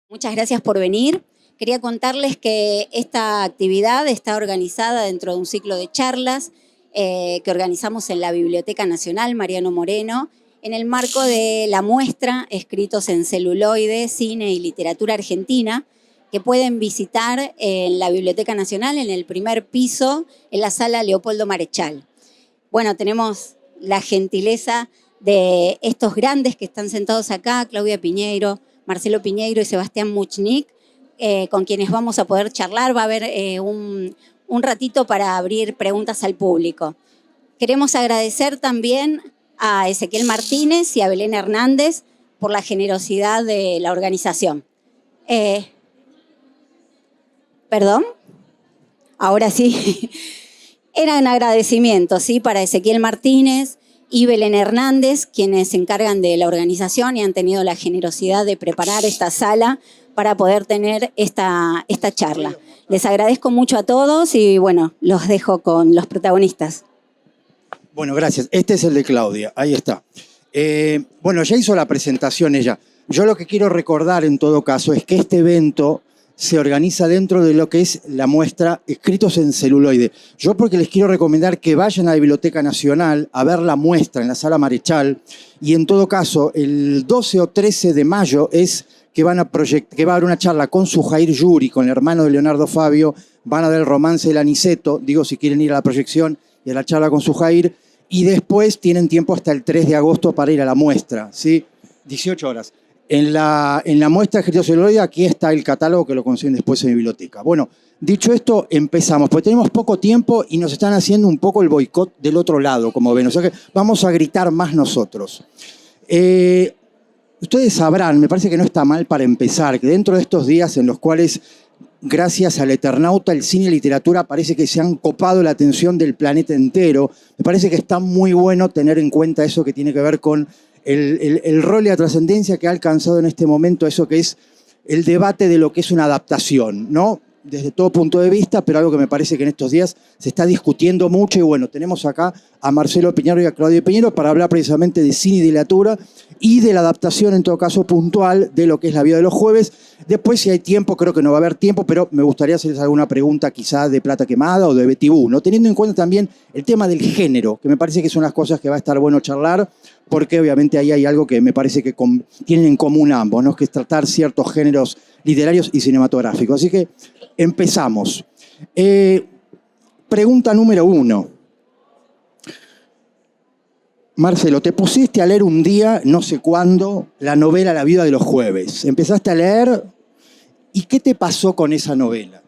Muchas gracias por venir. Quería contarles que esta actividad está organizada dentro de un ciclo de charlas que organizamos en la Biblioteca Nacional Mariano Moreno, en el marco de la muestra Escritos en celuloide, cine y literatura argentina, que pueden visitar en la Biblioteca Nacional, en el primer piso, en la sala Leopoldo Marechal. Bueno, tenemos la gentileza de estos grandes que están sentados acá, Claudia Piñeiro, Marcelo Piñeiro y Sebastián Muchnik, con quienes vamos a poder charlar. Va a haber un ratito para abrir preguntas al público. Queremos agradecer también a Ezequiel Martínez y a Belén Hernández por la generosidad de la organización. ¿Perdón? Ahora sí. Eran agradecimientos, ¿sí? Para Ezequiel Martínez y Belén Hernández, quienes se encargan de la organización y han tenido la generosidad de preparar esta sala para poder tener esta charla. Les agradezco mucho a todos y bueno, los dejo con los protagonistas. Bueno, gracias. Este es el de Claudia, ahí está. Bueno, ya hizo la presentación ella. Yo lo que quiero recordar en todo caso es que este evento se organiza dentro de lo que es la muestra Escritos en celuloide. Yo porque les quiero recomendar que vayan a la Biblioteca Nacional a ver la muestra en la Sala Marechal y en todo caso el 12 o 13 de mayo es que va a haber una charla con Sujair Yuri, con el hermano de Leonardo Fabio, van a ver el romance del Aniceto, digo si quieren ir a la proyección y a la charla con Sujair, y después tienen tiempo hasta el 3 de agosto para ir a la muestra, ¿sí? 18 horas. En la muestra de Escritos en celuloide, aquí está el catálogo que lo consiguen después en mi biblioteca. Bueno, dicho esto, empezamos, porque tenemos poco tiempo y nos están haciendo un poco el boicot del otro lado, como ven. O sea que vamos a gritar más nosotros. Ustedes sabrán, me parece que no está mal para empezar, que dentro de estos días en los cuales, gracias al Eternauta, el cine y la literatura parece que se han copado la atención del planeta entero, me parece que está muy bueno tener en cuenta eso que tiene que ver con el rol y la trascendencia que ha alcanzado en este momento eso que es el debate de lo que es una adaptación, ¿no? Desde todo punto de vista, pero algo que me parece que en estos días se está discutiendo mucho. Y bueno, tenemos acá a Marcelo Piñeiro y a Claudia Piñeiro para hablar precisamente de cine y de literatura y de la adaptación, en todo caso puntual, de lo que es La vida de los jueves. Después, si hay tiempo, creo que no va a haber tiempo, pero me gustaría hacerles alguna pregunta quizá de Plata Quemada o de Betty Boo, ¿no? Teniendo en cuenta también el tema del género, que me parece que son las cosas que va a estar bueno charlar, porque obviamente ahí hay algo que me parece que tienen en común ambos, ¿no? Que es tratar ciertos géneros literarios y cinematográficos. Así que empezamos. Pregunta número 1. Marcelo, te pusiste a leer un día, no sé cuándo, la novela La vida de los jueves. Empezaste a leer, ¿y qué te pasó con esa novela?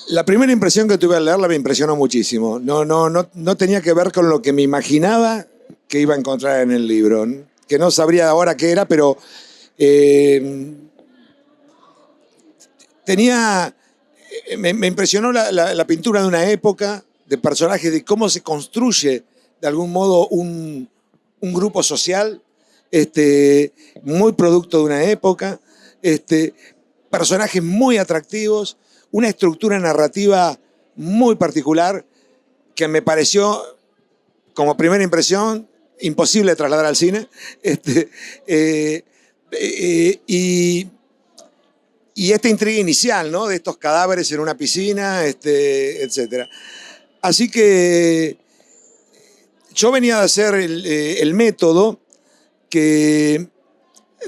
La primera impresión que tuve al leerla me impresionó muchísimo. No tenía que ver con lo que me imaginaba que iba a encontrar en el libro, que no sabría ahora qué era, pero me impresionó la pintura de una época, de personajes, de cómo se construye de algún modo un grupo social, muy producto de una época, personajes muy atractivos, una estructura narrativa muy particular que me pareció, como primera impresión, imposible de trasladar al cine. Y esta intriga inicial, ¿no? De estos cadáveres en una piscina, etc. Así que yo venía de hacer el método que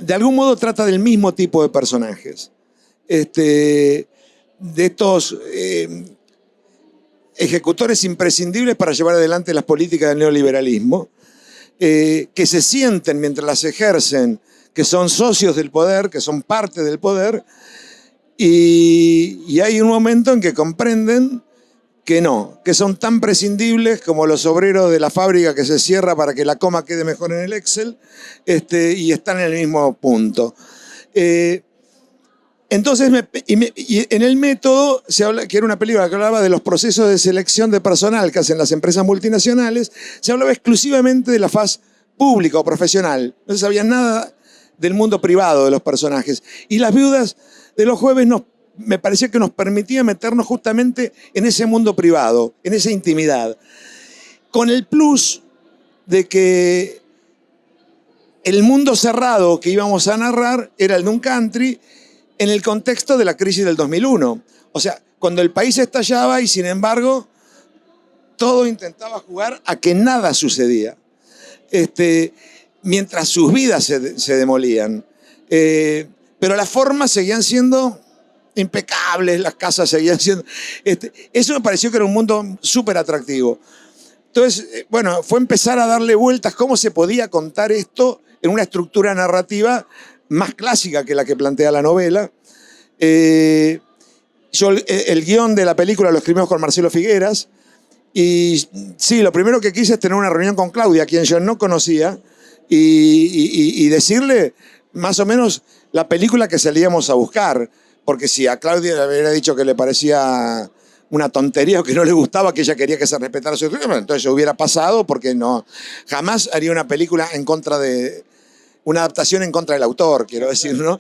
de algún modo trata del mismo tipo de personajes. De estos ejecutores imprescindibles para llevar adelante las políticas del neoliberalismo, que se sienten mientras las ejercen, que son socios del poder, que son parte del poder, y hay un momento en que comprenden que no, que son tan prescindibles como los obreros de la fábrica que se cierra para que la coma quede mejor en el Excel, y están en el mismo punto. Entonces, y en el método, se habla, que era una película que hablaba de los procesos de selección de personal que hacen las empresas multinacionales, se hablaba exclusivamente de la faz pública o profesional. No se sabía nada del mundo privado de los personajes. Y Las viudas de los jueves me parecía que nos permitía meternos justamente en ese mundo privado, en esa intimidad. Con el plus de que el mundo cerrado que íbamos a narrar era el de un country en el contexto de la crisis del 2001. O sea, cuando el país estallaba y sin embargo todo intentaba jugar a que nada sucedía. Mientras sus vidas se demolían. Pero las formas seguían siendo impecables, las casas seguían siendo... eso me pareció que era un mundo súper atractivo. Entonces, bueno, fue empezar a darle vueltas cómo se podía contar esto en una estructura narrativa más clásica que la que plantea la novela. El guión de la película lo escribimos con Marcelo Figueras. Y sí, lo primero que quise es tener una reunión con Claudia, a quien yo no conocía, y decirle más o menos la película que salíamos a buscar. Porque si a Claudia le hubiera dicho que le parecía una tontería o que no le gustaba, que ella quería que se respetara su escritura, entonces yo hubiera pasado porque no, jamás haría una película en contra de, una adaptación en contra del autor, quiero decir, ¿no?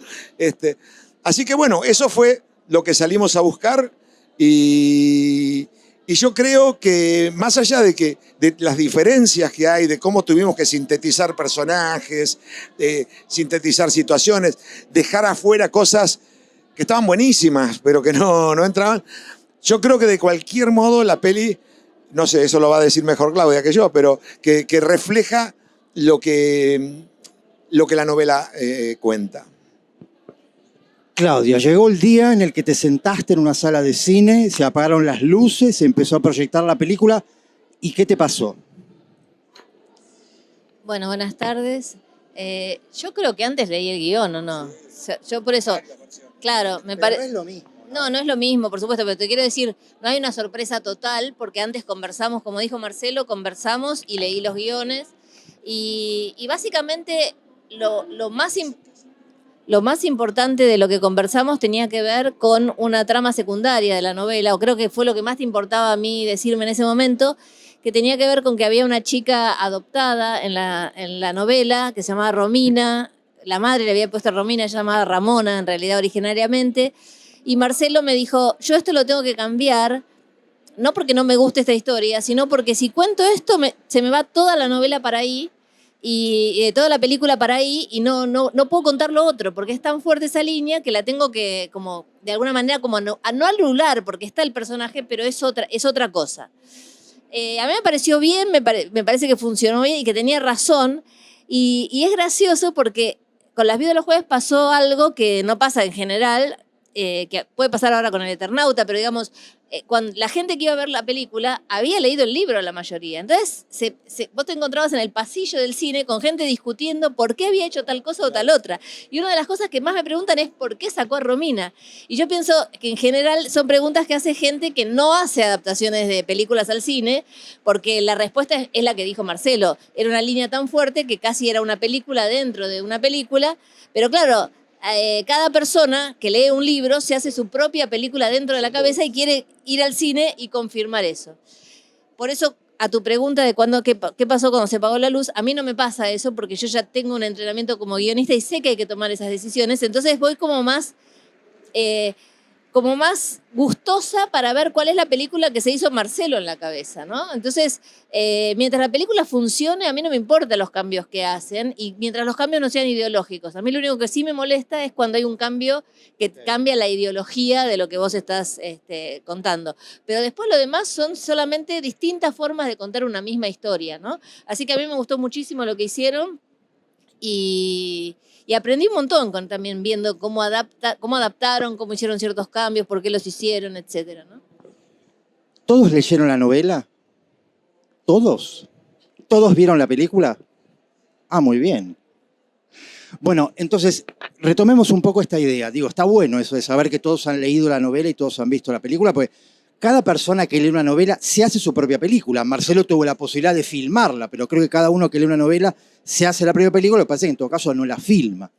Así que bueno, eso fue lo que salimos a buscar y yo creo que más allá de las diferencias que hay, de cómo tuvimos que sintetizar personajes, sintetizar situaciones, dejar afuera cosas que estaban buenísimas, pero que no entraban, yo creo que de cualquier modo la peli, no sé, eso lo va a decir mejor Claudia que yo, pero que refleja lo que la novela cuenta. Claudia, llegó el día en el que te sentaste en una sala de cine, se apagaron las luces, se empezó a proyectar la película. ¿Y qué te pasó? Bueno, buenas tardes. Yo creo que antes leí el guión, ¿o no? O sea, yo por eso, claro, me parece... No es lo mismo. No es lo mismo, por supuesto, pero te quiero decir, no hay una sorpresa total, porque antes conversamos, como dijo Marcelo, conversamos y leí los guiones. Y básicamente lo más importante de lo que conversamos tenía que ver con una trama secundaria de la novela, o creo que fue lo que más te importaba a mí decirme en ese momento, que tenía que ver con que había una chica adoptada en la novela que se llamaba Romina. La madre le había puesto Romina, ella se llamaba Ramona en realidad originariamente. Y Marcelo me dijo, yo esto lo tengo que cambiar, no porque no me guste esta historia, sino porque si cuento esto se me va toda la novela para ahí y toda la película para ahí y no puedo contar lo otro, porque es tan fuerte esa línea que la tengo que, como de alguna manera, como no anular, porque está el personaje, pero es otra cosa. A mí me pareció bien, me parece que funcionó bien y que tenía razón. Y es gracioso porque con Las Viudas de los Jueves pasó algo que no pasa en general, que puede pasar ahora con El Eternauta, pero digamos, cuando la gente que iba a ver la película había leído el libro la mayoría. Entonces, vos te encontrabas en el pasillo del cine con gente discutiendo por qué había hecho tal cosa o tal otra. Y una de las cosas que más me preguntan es ¿por qué sacó a Romina? Y yo pienso que en general son preguntas que hace gente que no hace adaptaciones de películas al cine, porque la respuesta es la que dijo Marcelo. Era una línea tan fuerte que casi era una película dentro de una película, pero claro, cada persona que lee un libro se hace su propia película dentro de la cabeza y quiere ir al cine y confirmar eso. Por eso, a tu pregunta de qué pasó cuando se apagó la luz, a mí no me pasa eso porque yo ya tengo un entrenamiento como guionista y sé que hay que tomar esas decisiones, entonces voy como más gustosa para ver cuál es la película que se hizo Marcelo en la cabeza, ¿no? Entonces, mientras la película funcione, a mí no me importan los cambios que hacen y mientras los cambios no sean ideológicos. A mí lo único que sí me molesta es cuando hay un cambio que cambia la ideología de lo que vos estás contando. Pero después lo demás son solamente distintas formas de contar una misma historia, ¿no? Así que a mí me gustó muchísimo lo que hicieron y aprendí un montón también viendo cómo adaptaron, cómo hicieron ciertos cambios, por qué los hicieron, etcétera, ¿no? ¿Todos leyeron la novela? ¿Todos? ¿Todos vieron la película? Ah, muy bien. Bueno, entonces, retomemos un poco esta idea. Digo, está bueno eso de saber que todos han leído la novela y todos han visto la película, porque cada persona que lee una novela se hace su propia película. Marcelo tuvo la posibilidad de filmarla, pero creo que cada uno que lee una novela se hace la propia película, lo que pasa es que en todo caso no la filma.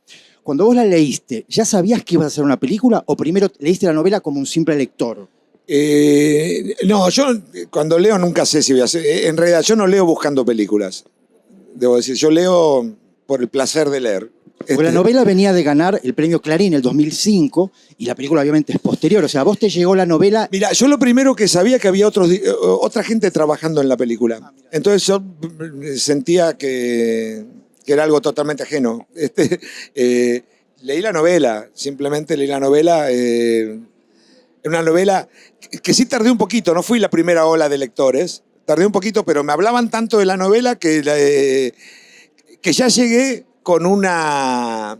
Cuando vos la leíste, ¿ya sabías que ibas a hacer una película o primero leíste la novela como un simple lector? No, yo cuando leo nunca sé si voy a hacer... En realidad yo no leo buscando películas, debo decir. Yo leo por el placer de leer. Porque la novela venía de ganar el premio Clarín en el 2005 y la película obviamente es posterior. O sea, a vos te llegó la novela... Mira, yo lo primero que sabía que había otra gente trabajando en la película. Entonces yo sentía que que era algo totalmente ajeno. Leí la novela, simplemente leí la novela. Una novela que sí tardé un poquito, no fui la primera ola de lectores, tardé un poquito, pero me hablaban tanto de la novela que ya llegué con una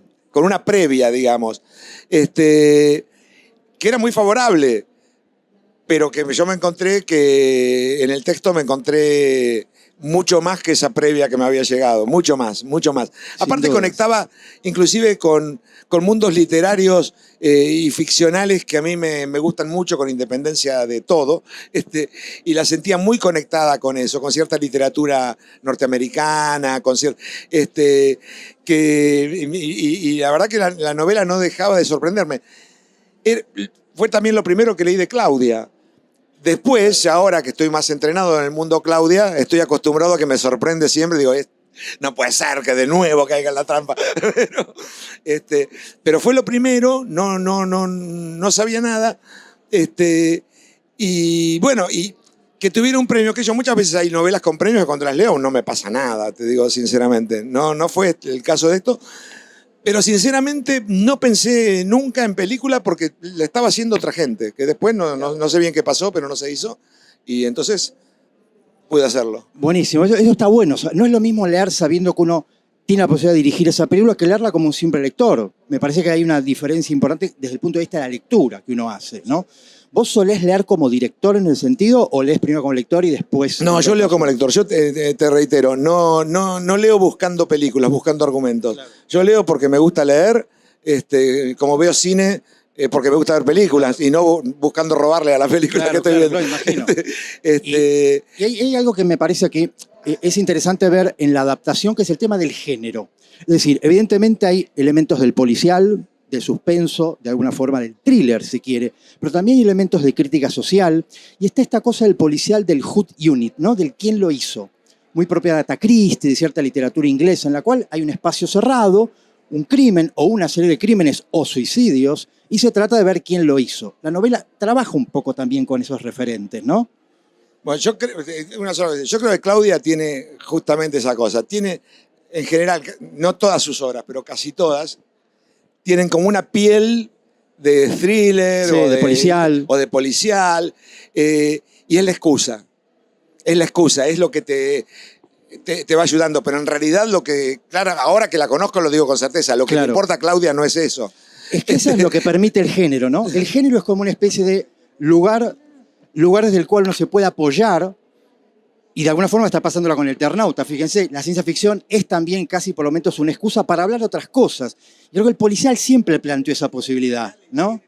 previa, digamos, que era muy favorable, pero que yo me encontré que en el texto me encontré mucho más que esa previa que me había llegado, mucho más, mucho más. Aparte conectaba inclusive con mundos literarios y ficcionales que a mí me gustan mucho, con independencia de todo, y la sentía muy conectada con eso, con cierta literatura norteamericana, con y la verdad que la novela no dejaba de sorprenderme. Fue también lo primero que leí de Claudia. Después, ahora que estoy más entrenado en el mundo Claudia, estoy acostumbrado a que me sorprende siempre. Digo, no puede ser que de nuevo caiga en la trampa. Pero fue lo primero, no sabía nada. Y bueno, y que tuviera un premio, que yo muchas veces hay novelas con premios que cuando las leo no me pasa nada, te digo sinceramente. No fue el caso de esto. Pero sinceramente no pensé nunca en película porque la estaba haciendo otra gente, que después no sé bien qué pasó, pero no se hizo. Y entonces pude hacerlo. Buenísimo, eso está bueno. O sea, no es lo mismo leer sabiendo que uno tiene la posibilidad de dirigir esa película que leerla como un simple lector. Me parece que hay una diferencia importante desde el punto de vista de la lectura que uno hace, ¿no? ¿Vos solés leer como director en el sentido o lees primero como lector y después...? No, yo leo como lector. Yo te reitero, no leo buscando películas, buscando argumentos. Claro. Yo leo porque me gusta leer, como veo cine, porque me gusta ver películas y no buscando robarle a la película que estoy viendo. Claro, imagino. Y hay algo que me parece que es interesante ver en la adaptación, que es el tema del género. Es decir, evidentemente hay elementos del policial, del suspenso, de alguna forma del thriller, si quiere, pero también hay elementos de crítica social, y está esta cosa del policial del Who Unit, ¿no? Del quién lo hizo, muy propia de Agatha Christie, de cierta literatura inglesa, en la cual hay un espacio cerrado, un crimen o una serie de crímenes o suicidios, y se trata de ver quién lo hizo. La novela trabaja un poco también con esos referentes, ¿no? Bueno, yo creo que Claudia tiene justamente esa cosa. Tiene, en general, no todas sus obras, pero casi todas, tienen como una piel de thriller, sí, de policial, y es la excusa. Es la excusa, es lo que te va ayudando. Pero en realidad claro, ahora que la conozco lo digo con certeza, lo que le importa a Claudia no es eso. Es que eso es lo que permite el género, ¿no? El género es como una especie de lugar desde el cual uno se puede apoyar. Y de alguna forma está pasándola con El Eternauta. Fíjense, la ciencia ficción es también casi por lo menos una excusa para hablar de otras cosas. Yo creo que el policial siempre planteó esa posibilidad, ¿no?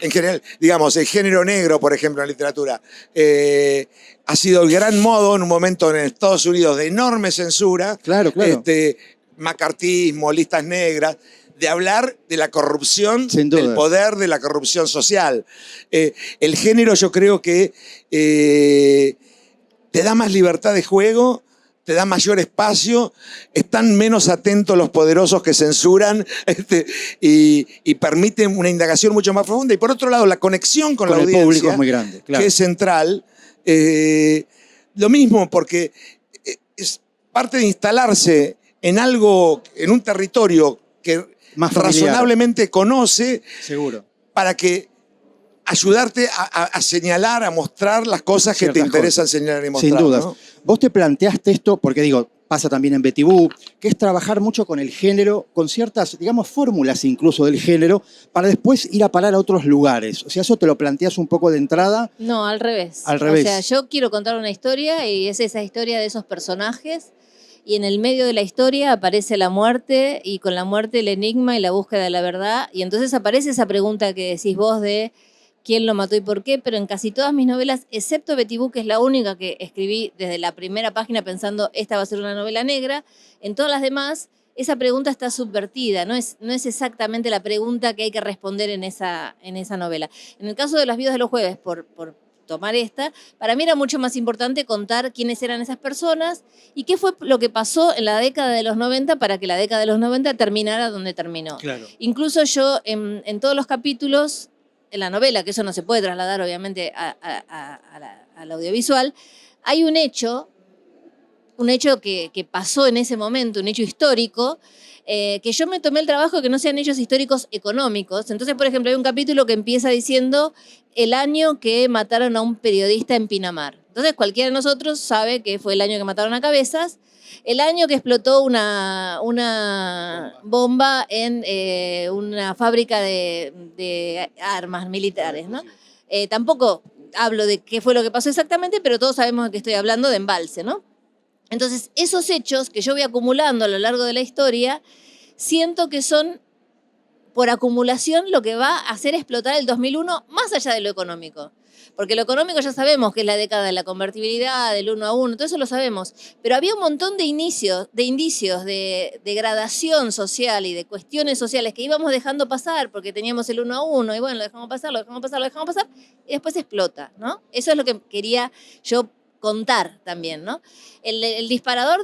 En general, digamos, el género negro, por ejemplo, en la literatura, ha sido el gran modo en un momento en Estados Unidos de enorme censura. Claro. Macartismo, listas negras, de hablar de la corrupción, del poder, de la corrupción social. El género yo creo que te da más libertad de juego, te da mayor espacio, están menos atentos los poderosos que censuran y permiten una indagación mucho más profunda. Y por otro lado, la conexión con la audiencia, el público es muy grande, claro. Que es central. Lo mismo, porque es parte de instalarse en algo, en un territorio que más razonablemente conoce, seguro, para que ayudarte a señalar, a mostrar las cosas que te interesan señalar y mostrar. Sin dudas. ¿No? Vos te planteaste esto, porque digo, pasa también en Betty Boop, que es trabajar mucho con el género, con ciertas, digamos, fórmulas incluso del género, para después ir a parar a otros lugares. O sea, ¿eso te lo planteas un poco de entrada? No, al revés. Al revés. O sea, yo quiero contar una historia y es esa historia de esos personajes, y en el medio de la historia aparece la muerte, y con la muerte el enigma y la búsqueda de la verdad, y entonces aparece esa pregunta que decís vos de quién lo mató y por qué, pero en casi todas mis novelas, excepto Betty Boop, que es la única que escribí desde la primera página pensando esta va a ser una novela negra, en todas las demás esa pregunta está subvertida, no es exactamente la pregunta que hay que responder en esa novela. En el caso de Las viudas de los jueves, por tomar esta, para mí era mucho más importante contar quiénes eran esas personas y qué fue lo que pasó en la década de los 90 para que la década de los 90 terminara donde terminó. Claro. Incluso yo en todos los capítulos, en la novela, que eso no se puede trasladar obviamente al audiovisual, hay un hecho un hecho que pasó en ese momento, un hecho histórico, que yo me tomé el trabajo de que no sean hechos históricos económicos. Entonces, por ejemplo, hay un capítulo que empieza diciendo el año que mataron a un periodista en Pinamar. Entonces, cualquiera de nosotros sabe que fue el año que mataron a Cabezas, el año que explotó una bomba en una fábrica de armas militares, ¿no? Tampoco hablo de qué fue lo que pasó exactamente, pero todos sabemos que estoy hablando de Embalse, ¿no? Entonces, esos hechos que yo voy acumulando a lo largo de la historia, siento que son, por acumulación, lo que va a hacer explotar el 2001 más allá de lo económico. Porque lo económico ya sabemos que es la década de la convertibilidad, del 1 a 1, todo eso lo sabemos. Pero había un montón de indicios de degradación social y de cuestiones sociales que íbamos dejando pasar porque teníamos el 1 a 1 y bueno, lo dejamos pasar, y después explota, ¿no? Eso es lo que quería yo contar también, ¿no? El disparador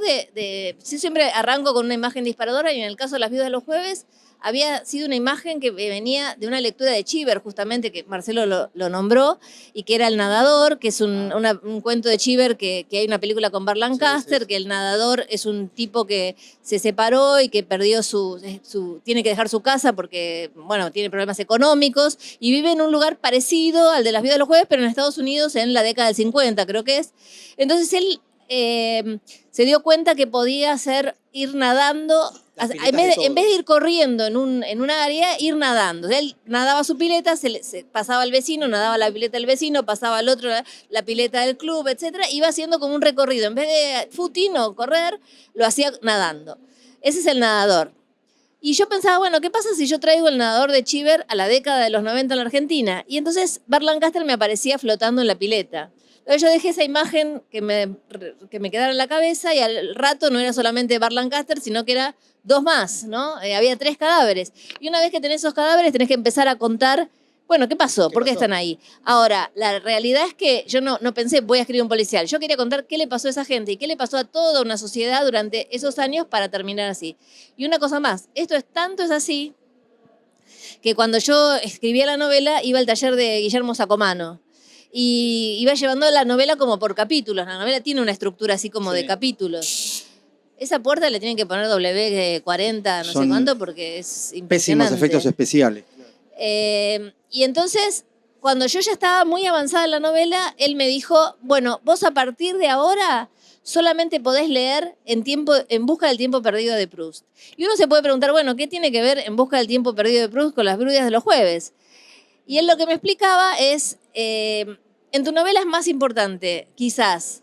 sí, siempre arranco con una imagen disparadora y en el caso de Las Viudas de los Jueves había sido una imagen que venía de una lectura de Cheever, justamente, que Marcelo lo nombró, y que era El Nadador, que es un cuento de Cheever que hay una película con Burt Lancaster, sí. Que el nadador es un tipo que se separó y que perdió tiene que dejar su casa porque, bueno, tiene problemas económicos, y vive en un lugar parecido al de Las Viudas de los Jueves, pero en Estados Unidos en la década del 50, creo que es. Entonces él se dio cuenta que podía ir nadando, en vez de ir corriendo en un área, ir nadando. Él nadaba su pileta, se pasaba al vecino, nadaba la pileta del vecino, pasaba al otro la pileta del club, etcétera. Iba haciendo como un recorrido. En vez de footing o correr, lo hacía nadando. Ese es el nadador. Y yo pensaba, bueno, ¿qué pasa si yo traigo el nadador de Cheever a la década de los 90 en la Argentina? Y entonces Burt Lancaster me aparecía flotando en la pileta. Entonces yo dejé esa imagen que me quedara en la cabeza y al rato no era solamente Burt Lancaster, sino que era dos más, ¿no? Había 3 cadáveres. Y una vez que tenés esos cadáveres tenés que empezar a contar, bueno, ¿qué pasó? ¿Por qué están ahí? Ahora, la realidad es que yo no pensé, voy a escribir un policial. Yo quería contar qué le pasó a esa gente y qué le pasó a toda una sociedad durante esos años para terminar así. Y una cosa más, esto es así que cuando yo escribía la novela iba al taller de Guillermo Sacomano. Y iba llevando la novela como por capítulos. La novela tiene una estructura así como de capítulos. Esa puerta le tienen que poner W40, no sé cuánto, porque es impresionante. Pésimos efectos especiales. Y entonces, cuando yo ya estaba muy avanzada en la novela, él me dijo, bueno, vos a partir de ahora solamente podés leer En busca del tiempo perdido de Proust. Y uno se puede preguntar, bueno, ¿qué tiene que ver En busca del tiempo perdido de Proust con Las Viudas de los Jueves? Y él lo que me explicaba es, en tu novela es más importante, quizás,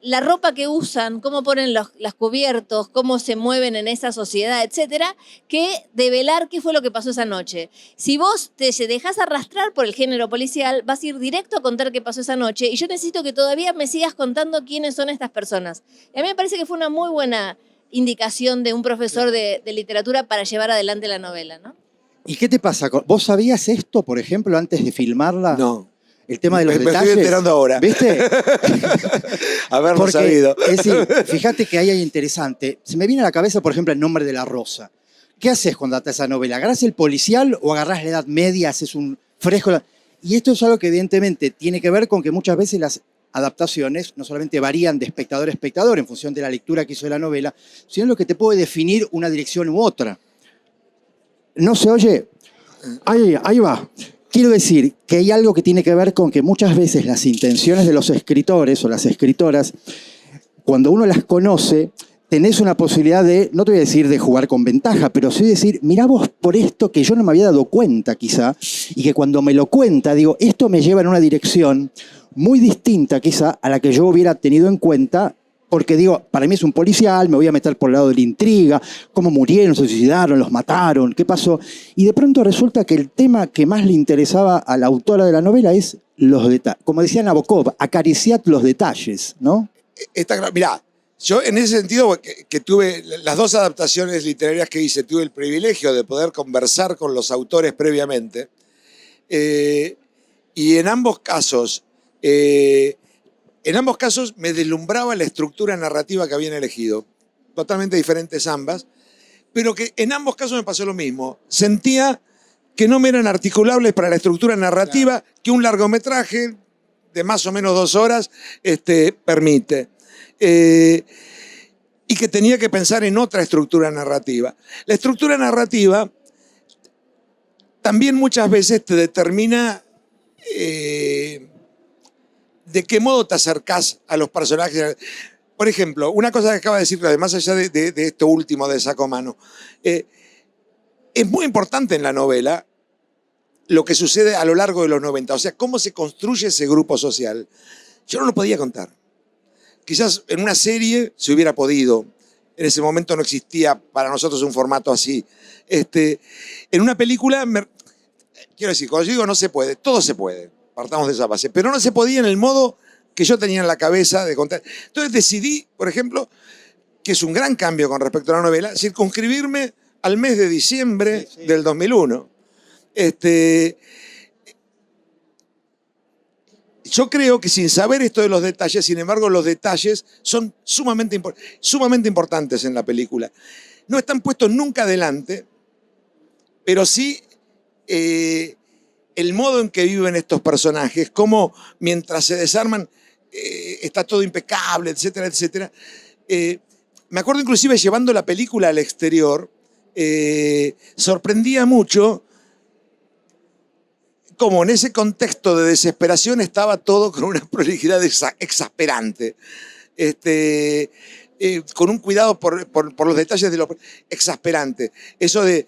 la ropa que usan, cómo ponen los cubiertos, cómo se mueven en esa sociedad, etcétera, que develar qué fue lo que pasó esa noche. Si vos te dejás arrastrar por el género policial, vas a ir directo a contar qué pasó esa noche y yo necesito que todavía me sigas contando quiénes son estas personas. Y a mí me parece que fue una muy buena indicación de un profesor de literatura para llevar adelante la novela, ¿no? ¿Y qué te pasa? ¿Vos sabías esto, por ejemplo, antes de filmarla? No. El tema de los detalles. Me estoy enterando ahora. ¿Viste? Haberlo sabido. Es decir, fíjate que ahí hay interesante. Se me viene a la cabeza, por ejemplo, El nombre de la rosa. ¿Qué haces cuando atás esa novela? ¿Agarrás el policial o agarrás la Edad Media, haces un fresco? Y esto es algo que evidentemente tiene que ver con que muchas veces las adaptaciones no solamente varían de espectador a espectador en función de la lectura que hizo de la novela, sino lo que te puede definir una dirección u otra. ¿No se oye? Ahí va. Quiero decir que hay algo que tiene que ver con que muchas veces las intenciones de los escritores o las escritoras, cuando uno las conoce, tenés una posibilidad de, no te voy a decir de jugar con ventaja, pero sí decir, mirá vos por esto que yo no me había dado cuenta quizá, y que cuando me lo cuenta, digo, esto me lleva en una dirección muy distinta quizá a la que yo hubiera tenido en cuenta. Porque digo, para mí es un policial, me voy a meter por el lado de la intriga, cómo murieron, se suicidaron, los mataron, qué pasó. Y de pronto resulta que el tema que más le interesaba a la autora de la novela es los detalles. Como decía Nabokov, acariciad los detalles, ¿no? Está claro. Mirá, yo en ese sentido que tuve las 2 adaptaciones literarias que hice, tuve el privilegio de poder conversar con los autores previamente. Y en ambos casos me deslumbraba la estructura narrativa que habían elegido. Totalmente diferentes ambas, pero que en ambos casos me pasó lo mismo. Sentía que no me eran articulables para la estructura narrativa que un largometraje de más o menos 2 horas permite. y que tenía que pensar en otra estructura narrativa. La estructura narrativa también muchas veces te determina de qué modo te acercás a los personajes. Por ejemplo, una cosa que acaba de decir, más allá de esto último de Sacomano, es muy importante en la novela lo que sucede a lo largo de los 90, o sea, cómo se construye ese grupo social. Yo no lo podía contar. Quizás en una serie se hubiera podido. En ese momento no existía para nosotros un formato así. En una película, quiero decir, cuando yo digo no se puede, todo se puede. Partamos de esa base. Pero no se podía en el modo que yo tenía en la cabeza de contar. Entonces decidí, por ejemplo, que es un gran cambio con respecto a la novela, circunscribirme al mes de diciembre del 2001. Yo creo que sin saber esto de los detalles, sin embargo, los detalles son sumamente importantes en la película. No están puestos nunca adelante, pero sí el modo en que viven estos personajes, cómo mientras se desarman está todo impecable, etcétera, etcétera. Me acuerdo inclusive llevando la película al exterior, sorprendía mucho como en ese contexto de desesperación estaba todo con una prolijidad exasperante, con un cuidado por los detalles de lo exasperante. Eso de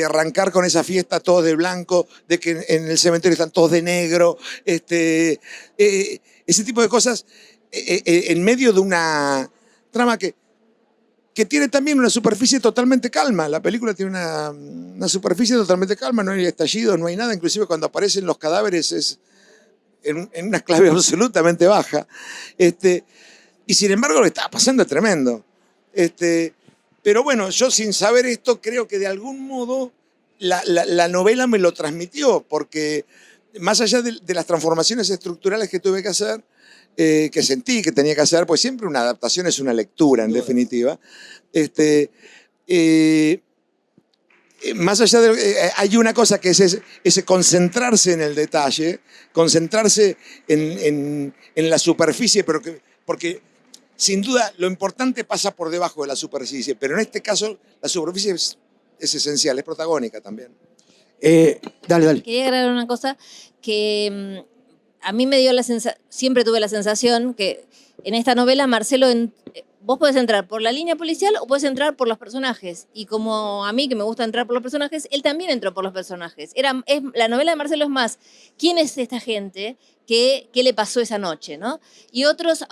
arrancar con esa fiesta todos de blanco, de que en el cementerio están todos de negro, ese tipo de cosas en medio de una trama que tiene también una superficie totalmente calma. La película tiene una superficie totalmente calma, no hay estallidos, no hay nada. Inclusive cuando aparecen los cadáveres es en una clave absolutamente baja. Y sin embargo lo que estaba pasando es tremendo. Pero bueno, yo sin saber esto creo que de algún modo la novela me lo transmitió, porque más allá de las transformaciones estructurales que tuve que hacer, que sentí que tenía que hacer, pues siempre una adaptación es una lectura, en definitiva. Más allá hay una cosa que es ese concentrarse en el detalle, concentrarse en la superficie, porque sin duda lo importante pasa por debajo de la superficie, pero en este caso la superficie es esencial, es protagónica también. Dale. Quería agregar una cosa que a mí me dio siempre tuve la sensación que en esta novela Marcelo, vos podés entrar por la línea policial o podés entrar por los personajes. Y como a mí que me gusta entrar por los personajes, él también entró por los personajes. La novela de Marcelo es más, ¿quién es esta gente? ¿Qué le pasó esa noche? ¿No? Y otros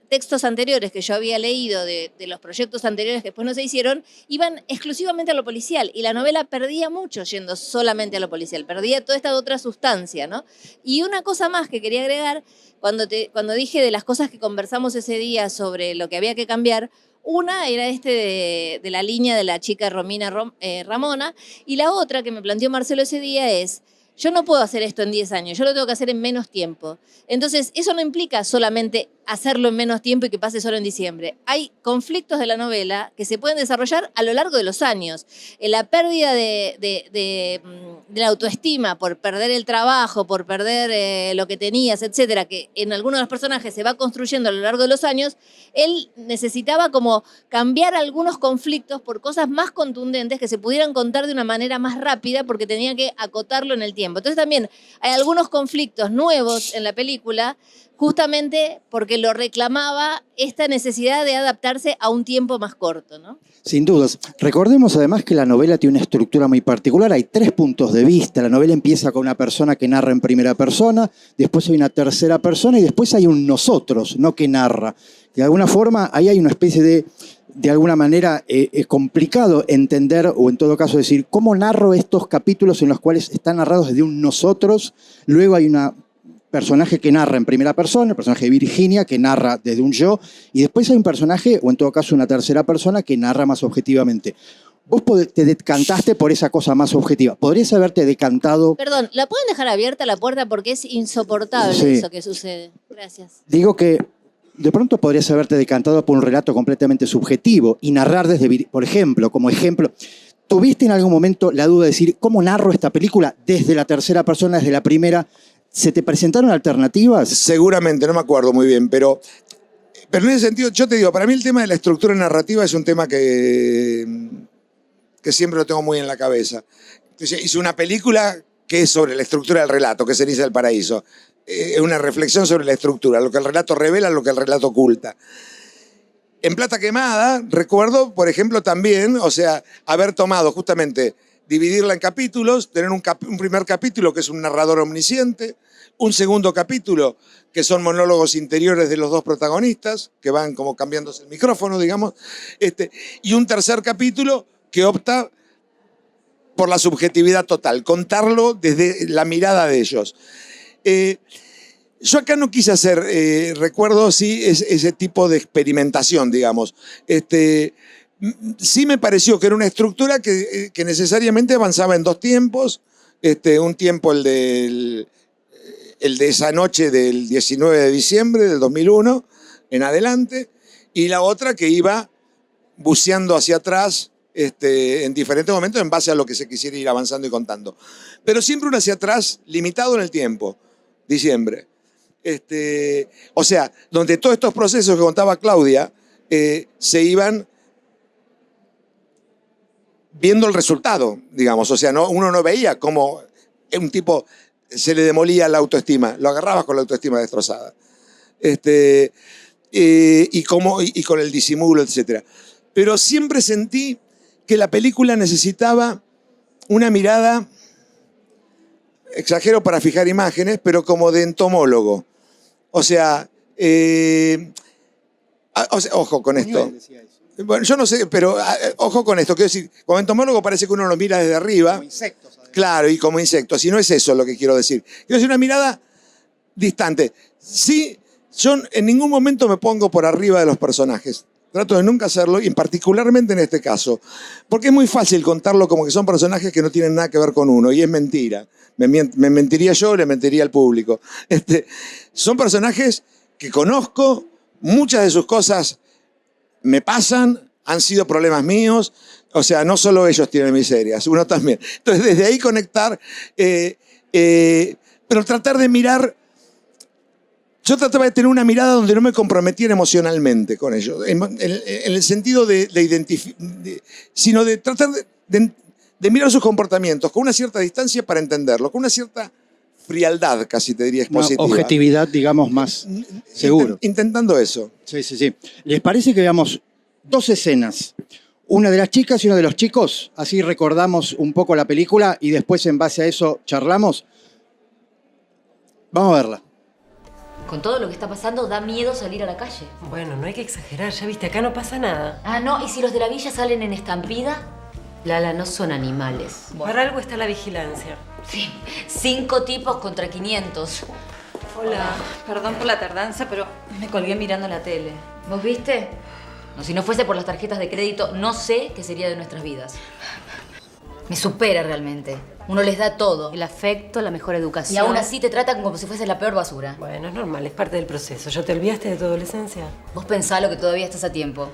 textos anteriores que yo había leído de los proyectos anteriores que después no se hicieron, iban exclusivamente a lo policial. Y la novela perdía mucho yendo solamente a lo policial, perdía toda esta otra sustancia, ¿no? Y una cosa más que quería agregar, cuando dije de las cosas que conversamos ese día sobre lo que había que cambiar, una era de la línea de la chica Ramona, y la otra que me planteó Marcelo ese día es: yo no puedo hacer esto en 10 años, yo lo tengo que hacer en menos tiempo. Entonces, eso no implica solamente hacerlo en menos tiempo y que pase solo en diciembre. Hay conflictos de la novela que se pueden desarrollar a lo largo de los años. La pérdida de la autoestima por perder el trabajo, por perder lo que tenías, etcétera, que en algunos de los personajes se va construyendo a lo largo de los años, él necesitaba como cambiar algunos conflictos por cosas más contundentes que se pudieran contar de una manera más rápida porque tenía que acotarlo en el tiempo. Entonces también hay algunos conflictos nuevos en la película justamente porque lo reclamaba esta necesidad de adaptarse a un tiempo más corto, ¿no? Sin dudas. Recordemos además que la novela tiene una estructura muy particular. Hay 3 puntos de vista. La novela empieza con una persona que narra en primera persona, después hay una tercera persona y después hay un nosotros, no que narra. De alguna forma, ahí hay una especie de alguna manera, es complicado entender, o en todo caso decir, cómo narro estos capítulos en los cuales están narrados desde un nosotros. Luego hay un personaje que narra en primera persona, el personaje de Virginia, que narra desde un yo, y después hay un personaje, o en todo caso una tercera persona, que narra más objetivamente. Vos te decantaste por esa cosa más objetiva. ¿Podrías haberte decantado? Perdón, ¿la pueden dejar abierta la puerta? Porque es insoportable eso que sucede. Gracias. Digo que de pronto podrías haberte decantado por un relato completamente subjetivo y narrar desde, por ejemplo, como ejemplo, ¿tuviste en algún momento la duda de decir cómo narro esta película desde la tercera persona, desde la primera? ¿Se te presentaron alternativas? Seguramente, no me acuerdo muy bien, pero Pero en ese sentido, yo te digo, para mí el tema de la estructura narrativa es un tema que siempre lo tengo muy en la cabeza. Entonces, hice una película que es sobre la estructura del relato, que es Ceniza del Paraíso. Es una reflexión sobre la estructura, lo que el relato revela, lo que el relato oculta. En Plata Quemada, recuerdo, por ejemplo, también, o sea, haber tomado justamente, dividirla en capítulos, tener un primer capítulo que es un narrador omnisciente, un segundo capítulo que son monólogos interiores de los dos protagonistas, que van como cambiándose el micrófono, digamos, y un tercer capítulo que opta por la subjetividad total, contarlo desde la mirada de ellos. Yo acá no quise hacer, recuerdo, sí, ese tipo de experimentación, digamos. Sí me pareció que era una estructura que necesariamente avanzaba en dos tiempos. Un tiempo el de esa noche del 19 de diciembre del 2001 en adelante, y la otra que iba buceando hacia atrás en diferentes momentos en base a lo que se quisiera ir avanzando y contando. Pero siempre un hacia atrás limitado en el tiempo, diciembre. O sea, donde todos estos procesos que contaba Claudia se iban viendo el resultado, digamos. O sea, uno no veía cómo un tipo se le demolía la autoestima, lo agarrabas con la autoestima destrozada. Y con el disimulo, etc. Pero siempre sentí que la película necesitaba una mirada, exagero para fijar imágenes, pero como de entomólogo. O sea, ojo con esto. Bueno, yo no sé, pero ojo con esto. Quiero decir, como entomólogo parece que uno lo mira desde arriba. Como insectos. Claro, y como insectos. Y no es eso lo que quiero decir. Quiero decir una mirada distante. Sí, yo en ningún momento me pongo por arriba de los personajes. Trato de nunca hacerlo, y particularmente en este caso. Porque es muy fácil contarlo como que son personajes que no tienen nada que ver con uno. Y es mentira. Me mentiría yo, le mentiría al público. Son personajes que conozco, muchas de sus cosas me pasan, han sido problemas míos. O sea, no solo ellos tienen miserias, uno también. Entonces, desde ahí conectar, pero tratar de mirar. Yo trataba de tener una mirada donde no me comprometiera emocionalmente con ellos, en el sentido sino de tratar de mirar sus comportamientos con una cierta distancia para entenderlo, con una cierta frialdad, casi te diría expositiva. Una objetividad, digamos, más seguro. Intentando eso. Sí, sí, sí. ¿Les parece que veamos dos escenas? Una de las chicas y uno de los chicos, así recordamos un poco la película y después en base a eso charlamos. Vamos a verla. Con todo lo que está pasando, da miedo salir a la calle. Bueno, no hay que exagerar, ya viste, acá no pasa nada. Ah, no, ¿y si los de la villa salen en estampida? Lala, no son animales. Bueno. Para algo está la vigilancia. Sí, 5 tipos contra 500. Hola. Perdón por la tardanza, pero me colgué mirando la tele. ¿Vos viste? No, si no fuese por las tarjetas de crédito, no sé qué sería de nuestras vidas. Me supera realmente. Uno les da todo. El afecto, la mejor educación. Y aún así te tratan como si fueses la peor basura. Bueno, es normal, es parte del proceso. ¿Ya te olvidaste de tu adolescencia? Vos pensalo que todavía estás a tiempo.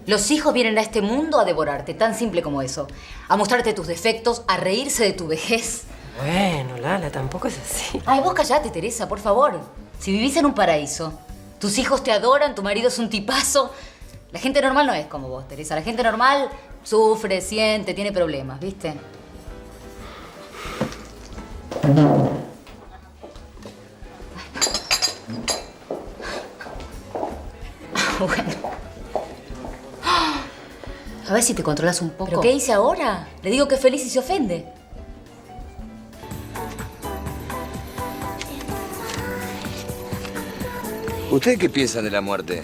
Los hijos vienen a este mundo a devorarte, tan simple como eso. A mostrarte tus defectos, a reírse de tu vejez. Bueno, Lala, tampoco es así. Ay, vos callate, Teresa, por favor. Si vivís en un paraíso, tus hijos te adoran, tu marido es un tipazo. La gente normal no es como vos, Teresa. La gente normal sufre, siente, tiene problemas, ¿viste? Bueno. A ver si te controlas un poco. ¿Pero qué hice ahora? Le digo que es feliz y se ofende. ¿Ustedes qué piensan de la muerte?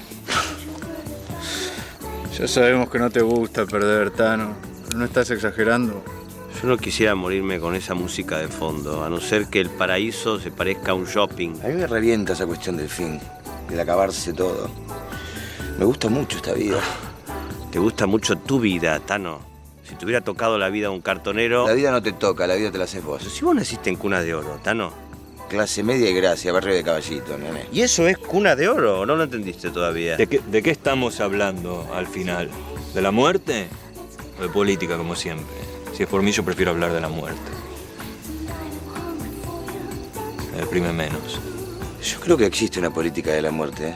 Ya sabemos que no te gusta perder, Tano. ¿No estás exagerando? Yo no quisiera morirme con esa música de fondo, a no ser que el paraíso se parezca a un shopping. A mí me revienta esa cuestión del fin, del acabarse todo. Me gusta mucho esta vida. Te gusta mucho tu vida, Tano. Si te hubiera tocado la vida a un cartonero... La vida no te toca, la vida te la haces vos. Si vos naciste en cuna de oro, Tano. Clase media y gracia, barrio de Caballito, nene. ¿Y eso es cuna de oro? ¿No lo entendiste todavía? ¿De qué estamos hablando al final? ¿De la muerte? ¿O de política, como siempre? Si es por mí, yo prefiero hablar de la muerte. Me deprime menos. Yo creo que existe una política de la muerte, ¿eh?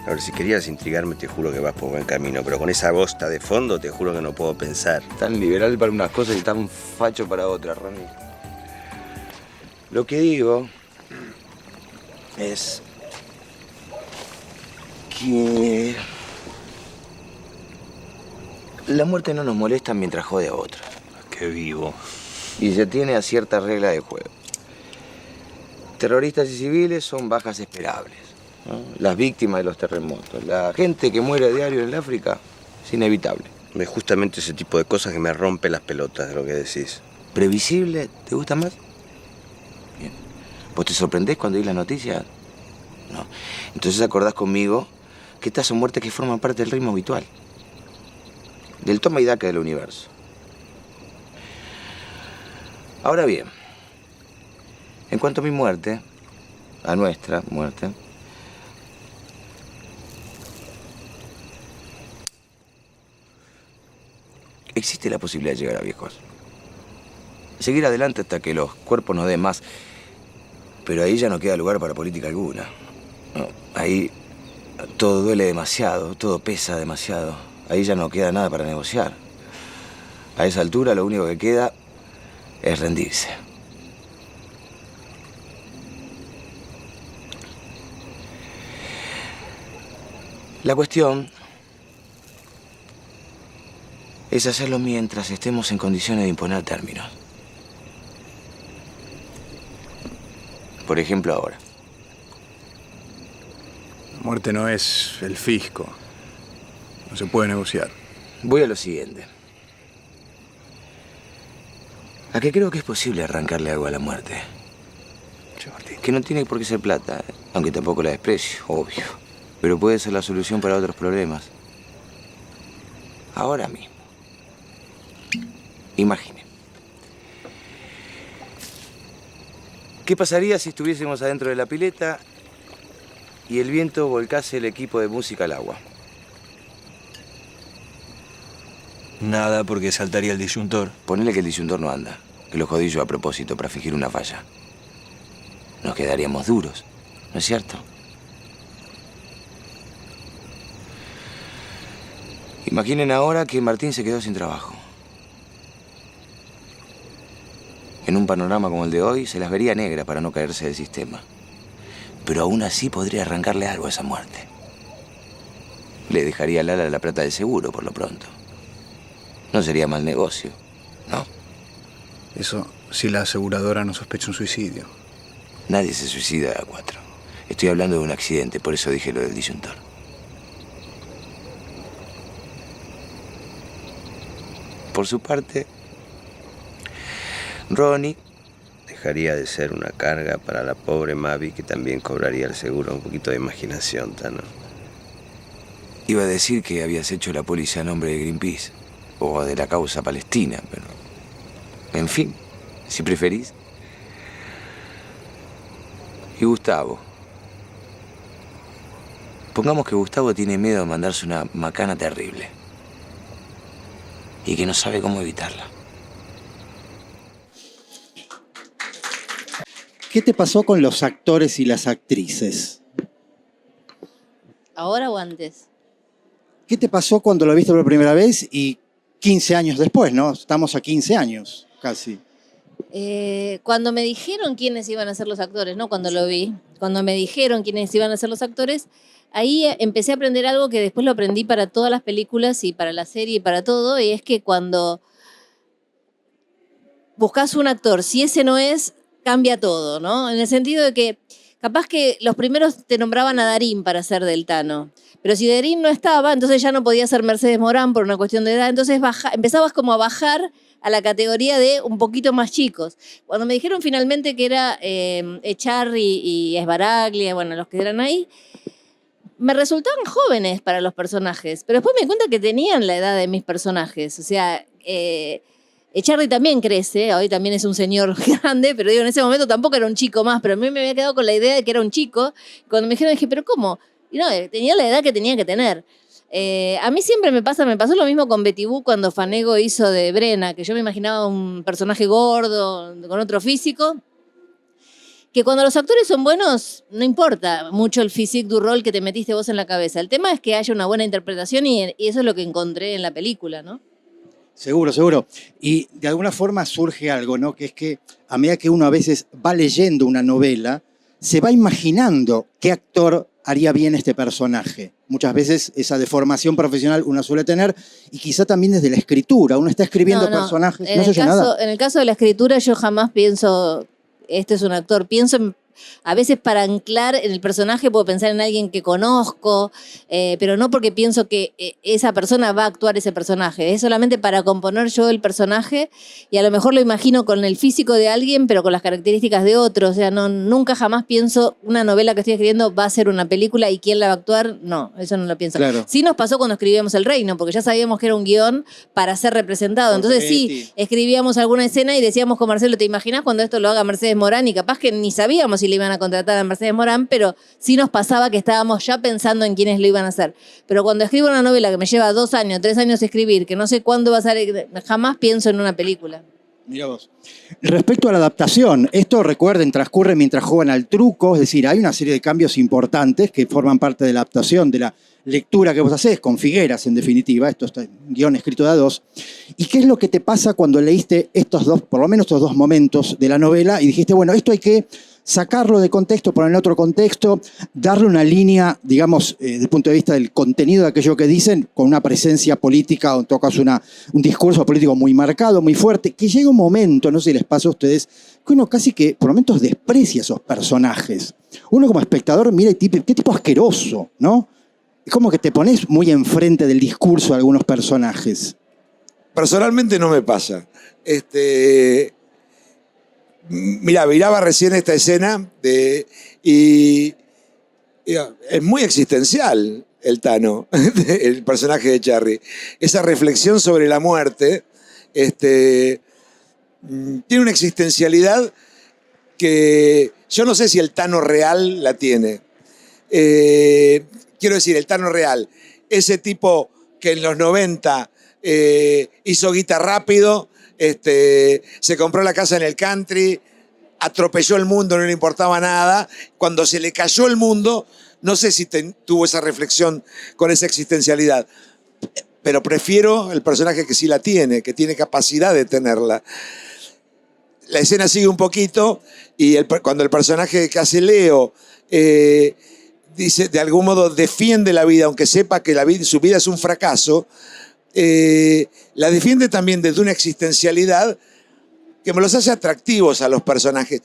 A ver, si querías intrigarme, te juro que vas por buen camino, pero con esa bosta de fondo, te juro que no puedo pensar. Tan liberal para unas cosas y tan facho para otras, Ronnie. Lo que digo es que la muerte no nos molesta mientras jode a otros. Qué vivo. Y se tiene a cierta regla de juego. Terroristas y civiles son bajas esperables, ¿no? Las víctimas de los terremotos, la gente que muere a diario en el África, es inevitable. Es justamente ese tipo de cosas que me rompe las pelotas de lo que decís. ¿Previsible? ¿Te gusta más? Bien. ¿Vos te sorprendés cuando oís las noticias? No. Entonces acordás conmigo que estas son muertes que forman parte del ritmo habitual, del toma y daca del universo. Ahora bien, en cuanto a mi muerte, a nuestra muerte, existe la posibilidad de llegar a viejos. Seguir adelante hasta que los cuerpos nos den más, pero ahí ya no queda lugar para política alguna. No, ahí todo duele demasiado, todo pesa demasiado. Ahí ya no queda nada para negociar. A esa altura lo único que queda es rendirse. La cuestión es hacerlo mientras estemos en condiciones de imponer términos. Por ejemplo, ahora. La muerte no es el fisco. No se puede negociar. Voy a lo siguiente. ¿A qué creo que es posible arrancarle algo a la muerte? Que no tiene por qué ser plata, aunque tampoco la desprecio, obvio. Pero puede ser la solución para otros problemas. Ahora mismo. Imagine. ¿Qué pasaría si estuviésemos adentro de la pileta y el viento volcase el equipo de música al agua? Nada, porque saltaría el disyuntor. Ponele que el disyuntor no anda, que lo jodí yo a propósito para fingir una falla. Nos quedaríamos duros, ¿no es cierto? Imaginen ahora que Martín se quedó sin trabajo. En un panorama como el de hoy, se las vería negras para no caerse del sistema. Pero aún así podría arrancarle algo a esa muerte. Le dejaría a Lala la plata del seguro, por lo pronto. No sería mal negocio, ¿no? Eso si la aseguradora no sospecha un suicidio. Nadie se suicida a 4. Estoy hablando de un accidente, por eso dije lo del disyuntor. Por su parte, Ronnie dejaría de ser una carga para la pobre Mavi, que también cobraría el seguro. Un poquito de imaginación, Tano. Iba a decir que habías hecho la póliza a nombre de Greenpeace o de la causa palestina, pero... En fin, si preferís. Y Gustavo. Pongamos que Gustavo tiene miedo de mandarse una macana terrible. Y que no sabe cómo evitarla. ¿Qué te pasó con los actores y las actrices? ¿Ahora o antes? ¿Qué te pasó cuando lo viste por primera vez y 15 años después, ¿no? Estamos a 15 años, casi. Cuando me dijeron quiénes iban a ser los actores, no cuando lo vi, cuando me dijeron quiénes iban a ser los actores, ahí empecé a aprender algo que después lo aprendí para todas las películas y para la serie y para todo, y es que cuando buscas un actor, si ese no es, cambia todo, ¿no? En el sentido de que capaz que los primeros te nombraban a Darín para ser del Tano, pero si Darín no estaba, entonces ya no podía ser Mercedes Morán por una cuestión de edad, entonces empezabas como a bajar a la categoría de un poquito más chicos. Cuando me dijeron finalmente que era Echarri y Esbaraglia, bueno, los que eran ahí, me resultaban jóvenes para los personajes, pero después me di cuenta que tenían la edad de mis personajes, o sea... Echarri también crece, hoy también es un señor grande, pero digo, en ese momento tampoco era un chico más, pero a mí me había quedado con la idea de que era un chico. Cuando me dijeron, dije, ¿pero cómo? Y no, tenía la edad que tenía que tener. A mí siempre me pasó lo mismo con Betty Boo cuando Fanego hizo de Brena, que yo me imaginaba un personaje gordo, con otro físico. que cuando los actores son buenos, no importa mucho el physique du rol que te metiste vos en la cabeza. El tema es que haya una buena interpretación y eso es lo que encontré en la película, ¿no? Seguro, seguro. Y de alguna forma surge algo, ¿no? Que es que a medida que uno a veces va leyendo una novela, se va imaginando qué actor haría bien este personaje. Muchas veces esa deformación profesional uno suele tener y quizá también desde la escritura. Uno está escribiendo personajes, no se oye nada. En el caso de la escritura yo jamás pienso, este es un actor, pienso a veces para anclar en el personaje puedo pensar en alguien que conozco, pero no porque pienso que esa persona va a actuar ese personaje. Es solamente para componer yo el personaje y a lo mejor lo imagino con el físico de alguien, pero con las características de otro. O sea, nunca jamás pienso una novela que estoy escribiendo va a ser una película y quién la va a actuar. No, eso no lo pienso. Claro. Sí nos pasó cuando escribíamos El Reino, porque ya sabíamos que era un guión para ser representado. Entonces sí, escribíamos alguna escena y decíamos con Marcelo, ¿te imaginas cuando esto lo haga Mercedes Morán? Y capaz que ni sabíamos si le iban a contratar a Mercedes Morán, pero sí nos pasaba que estábamos ya pensando en quiénes lo iban a hacer. Pero cuando escribo una novela que me lleva 2 años, 3 años escribir, que no sé cuándo va a salir, jamás pienso en una película. Mira vos. Respecto a la adaptación, esto, recuerden, transcurre mientras juegan al truco, es decir, hay una serie de cambios importantes que forman parte de la adaptación, de la lectura que vos hacés, con Figueras, en definitiva, esto está un guión escrito de a 2. ¿Y qué es lo que te pasa cuando leíste estos dos, por lo menos estos 2 momentos de la novela y dijiste, bueno, esto hay que sacarlo de contexto, ponerlo en otro contexto, darle una línea, digamos, desde el punto de vista del contenido de aquello que dicen, con una presencia política, o en todo caso un discurso político muy marcado, muy fuerte, que llega un momento, no sé si les pasa a ustedes, que uno casi que por momentos desprecia esos personajes. Uno como espectador mira, qué tipo asqueroso, ¿no? Es como que te pones muy enfrente del discurso de algunos personajes. Personalmente no me pasa. Miraba recién esta escena y es muy existencial el Tano, el personaje de Charry. Esa reflexión sobre la muerte tiene una existencialidad que yo no sé si el Tano real la tiene. Quiero decir, el Tano real, ese tipo que en los 90 hizo guita rápido, se compró la casa en el country, atropelló el mundo, no le importaba nada. Cuando se le cayó el mundo, no sé si tuvo esa reflexión con esa existencialidad, pero prefiero el personaje que sí la tiene, que tiene capacidad de tenerla. La escena sigue un poquito y cuando el personaje que hace Leo dice, de algún modo defiende la vida, aunque sepa que su vida es un fracaso, la defiende también desde una existencialidad que me los hace atractivos a los personajes.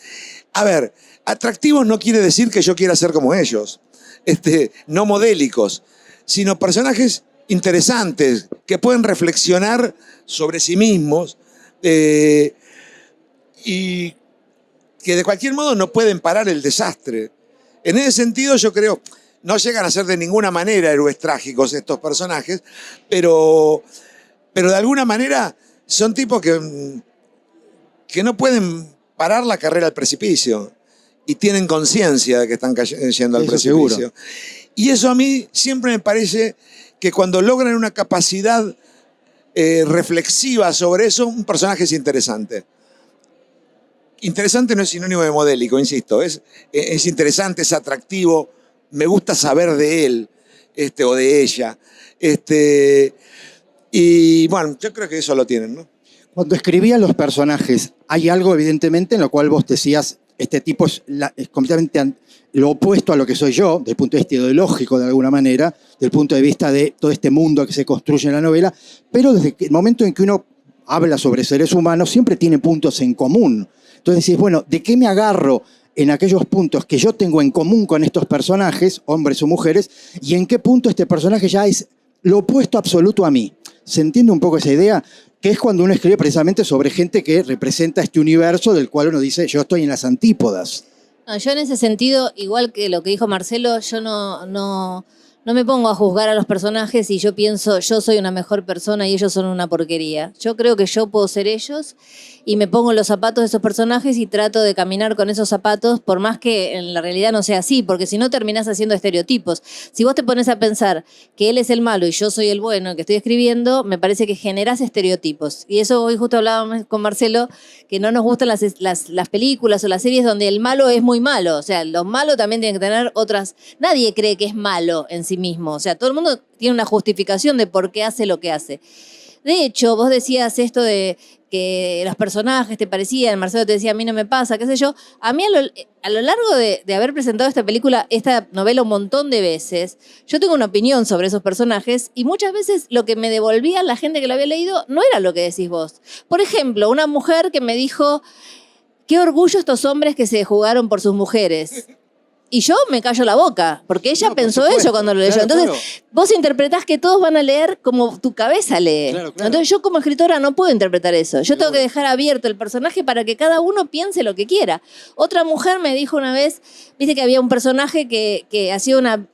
A ver, atractivos no quiere decir que yo quiera ser como ellos, no modélicos, sino personajes interesantes que pueden reflexionar sobre sí mismos y que de cualquier modo no pueden parar el desastre. En ese sentido yo creo, no llegan a ser de ninguna manera héroes trágicos estos personajes, pero de alguna manera son tipos que no pueden parar la carrera al precipicio y tienen conciencia de que están yendo al precipicio. Seguro. Y eso a mí siempre me parece que cuando logran una capacidad reflexiva sobre eso, un personaje es interesante. Interesante no es sinónimo de modélico, insisto, es interesante, es atractivo, me gusta saber de él o de ella. Y bueno, yo creo que eso lo tienen, ¿no? Cuando escribían los personajes, hay algo evidentemente en lo cual vos decías, este tipo es completamente lo opuesto a lo que soy yo, desde el punto de vista ideológico de alguna manera, desde el punto de vista de todo este mundo que se construye en la novela, pero desde el momento en que uno habla sobre seres humanos, siempre tiene puntos en común. Entonces decís, bueno, ¿de qué me agarro en aquellos puntos que yo tengo en común con estos personajes, hombres o mujeres, y en qué punto este personaje ya es lo opuesto absoluto a mí? ¿Se entiende un poco esa idea? Que es cuando uno escribe precisamente sobre gente que representa este universo del cual uno dice, yo estoy en las antípodas. No, yo en ese sentido, igual que lo que dijo Marcelo, yo no No me pongo a juzgar a los personajes y yo pienso, yo soy una mejor persona y ellos son una porquería. Yo creo que yo puedo ser ellos y me pongo en los zapatos de esos personajes y trato de caminar con esos zapatos, por más que en la realidad no sea así, porque si no terminás haciendo estereotipos. Si vos te pones a pensar que él es el malo y yo soy el bueno, el que estoy escribiendo, me parece que generás estereotipos. Y eso hoy justo hablábamos con Marcelo, que no nos gustan las películas o las series donde el malo es muy malo. O sea, los malos también tienen que tener otras... Nadie cree que es malo en sí mismo. O sea, todo el mundo tiene una justificación de por qué hace lo que hace. De hecho, vos decías esto de que los personajes te parecían, Marcelo te decía, a mí no me pasa, qué sé yo. A mí a lo largo de haber presentado esta película, esta novela un montón de veces, yo tengo una opinión sobre esos personajes y muchas veces lo que me devolvía la gente que lo había leído no era lo que decís vos. Por ejemplo, una mujer que me dijo, qué orgullo estos hombres que se jugaron por sus mujeres. Y yo me callo la boca, porque ella pensó eso cuando lo leyó. Claro, Entonces, claro. vos interpretás que todos van a leer como tu cabeza lee. Claro, claro. Entonces, yo como escritora no puedo interpretar eso. Yo tengo que dejar abierto el personaje para que cada uno piense lo que quiera. Otra mujer me dijo una vez, viste que había un personaje que hacía una,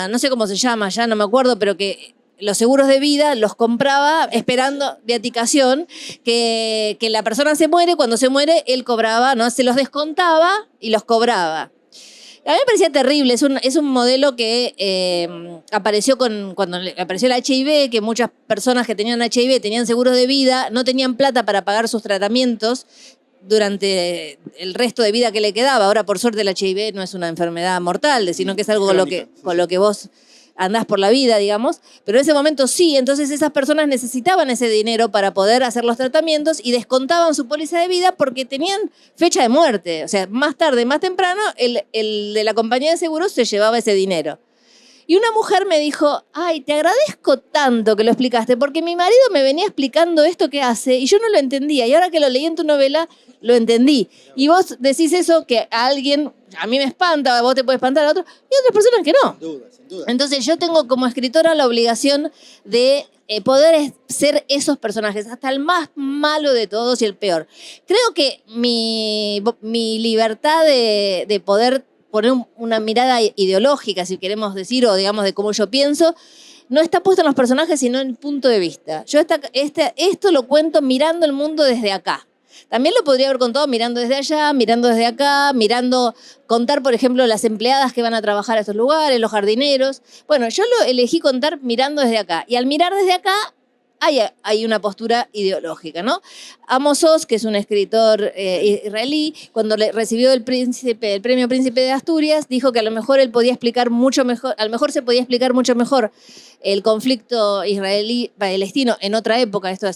no sé cómo se llama, ya no me acuerdo, pero que los seguros de vida los compraba esperando viaticación, que la persona se muere, cuando se muere él cobraba, ¿no? Se los descontaba y los cobraba. A mí me parecía terrible, es un modelo que apareció cuando apareció el HIV, que muchas personas que tenían HIV tenían seguros de vida, no tenían plata para pagar sus tratamientos durante el resto de vida que le quedaba. Ahora, por suerte, el HIV no es una enfermedad mortal, sino que es algo con lo que vos andás por la vida, digamos, pero en ese momento sí, entonces esas personas necesitaban ese dinero para poder hacer los tratamientos y descontaban su póliza de vida porque tenían fecha de muerte. O sea, más tarde, más temprano, el de la compañía de seguros se llevaba ese dinero. Y una mujer me dijo, ay, te agradezco tanto que lo explicaste, porque mi marido me venía explicando esto que hace y yo no lo entendía. Y ahora que lo leí en tu novela, lo entendí. Y vos decís eso que a alguien, a mí me espanta, a vos te puede espantar a otro, y a otras personas que no. Sin duda. Entonces yo tengo como escritora la obligación de poder ser esos personajes, hasta el más malo de todos y el peor. Creo que mi libertad de poder poner una mirada ideológica, si queremos decir, o digamos de cómo yo pienso, no está puesta en los personajes, sino en el punto de vista. Yo esto lo cuento mirando el mundo desde acá. También lo podría haber contado mirando desde allá, mirando desde acá, contar, por ejemplo, las empleadas que van a trabajar a estos lugares, los jardineros. Bueno, yo lo elegí contar mirando desde acá. Y al mirar desde acá, hay una postura ideológica, ¿no? Amos Oz, que es un escritor israelí, cuando recibió el premio Príncipe de Asturias, dijo que a lo mejor él podía explicar mucho mejor, a lo mejor se podía explicar mucho mejor el conflicto israelí-palestino en otra época, esto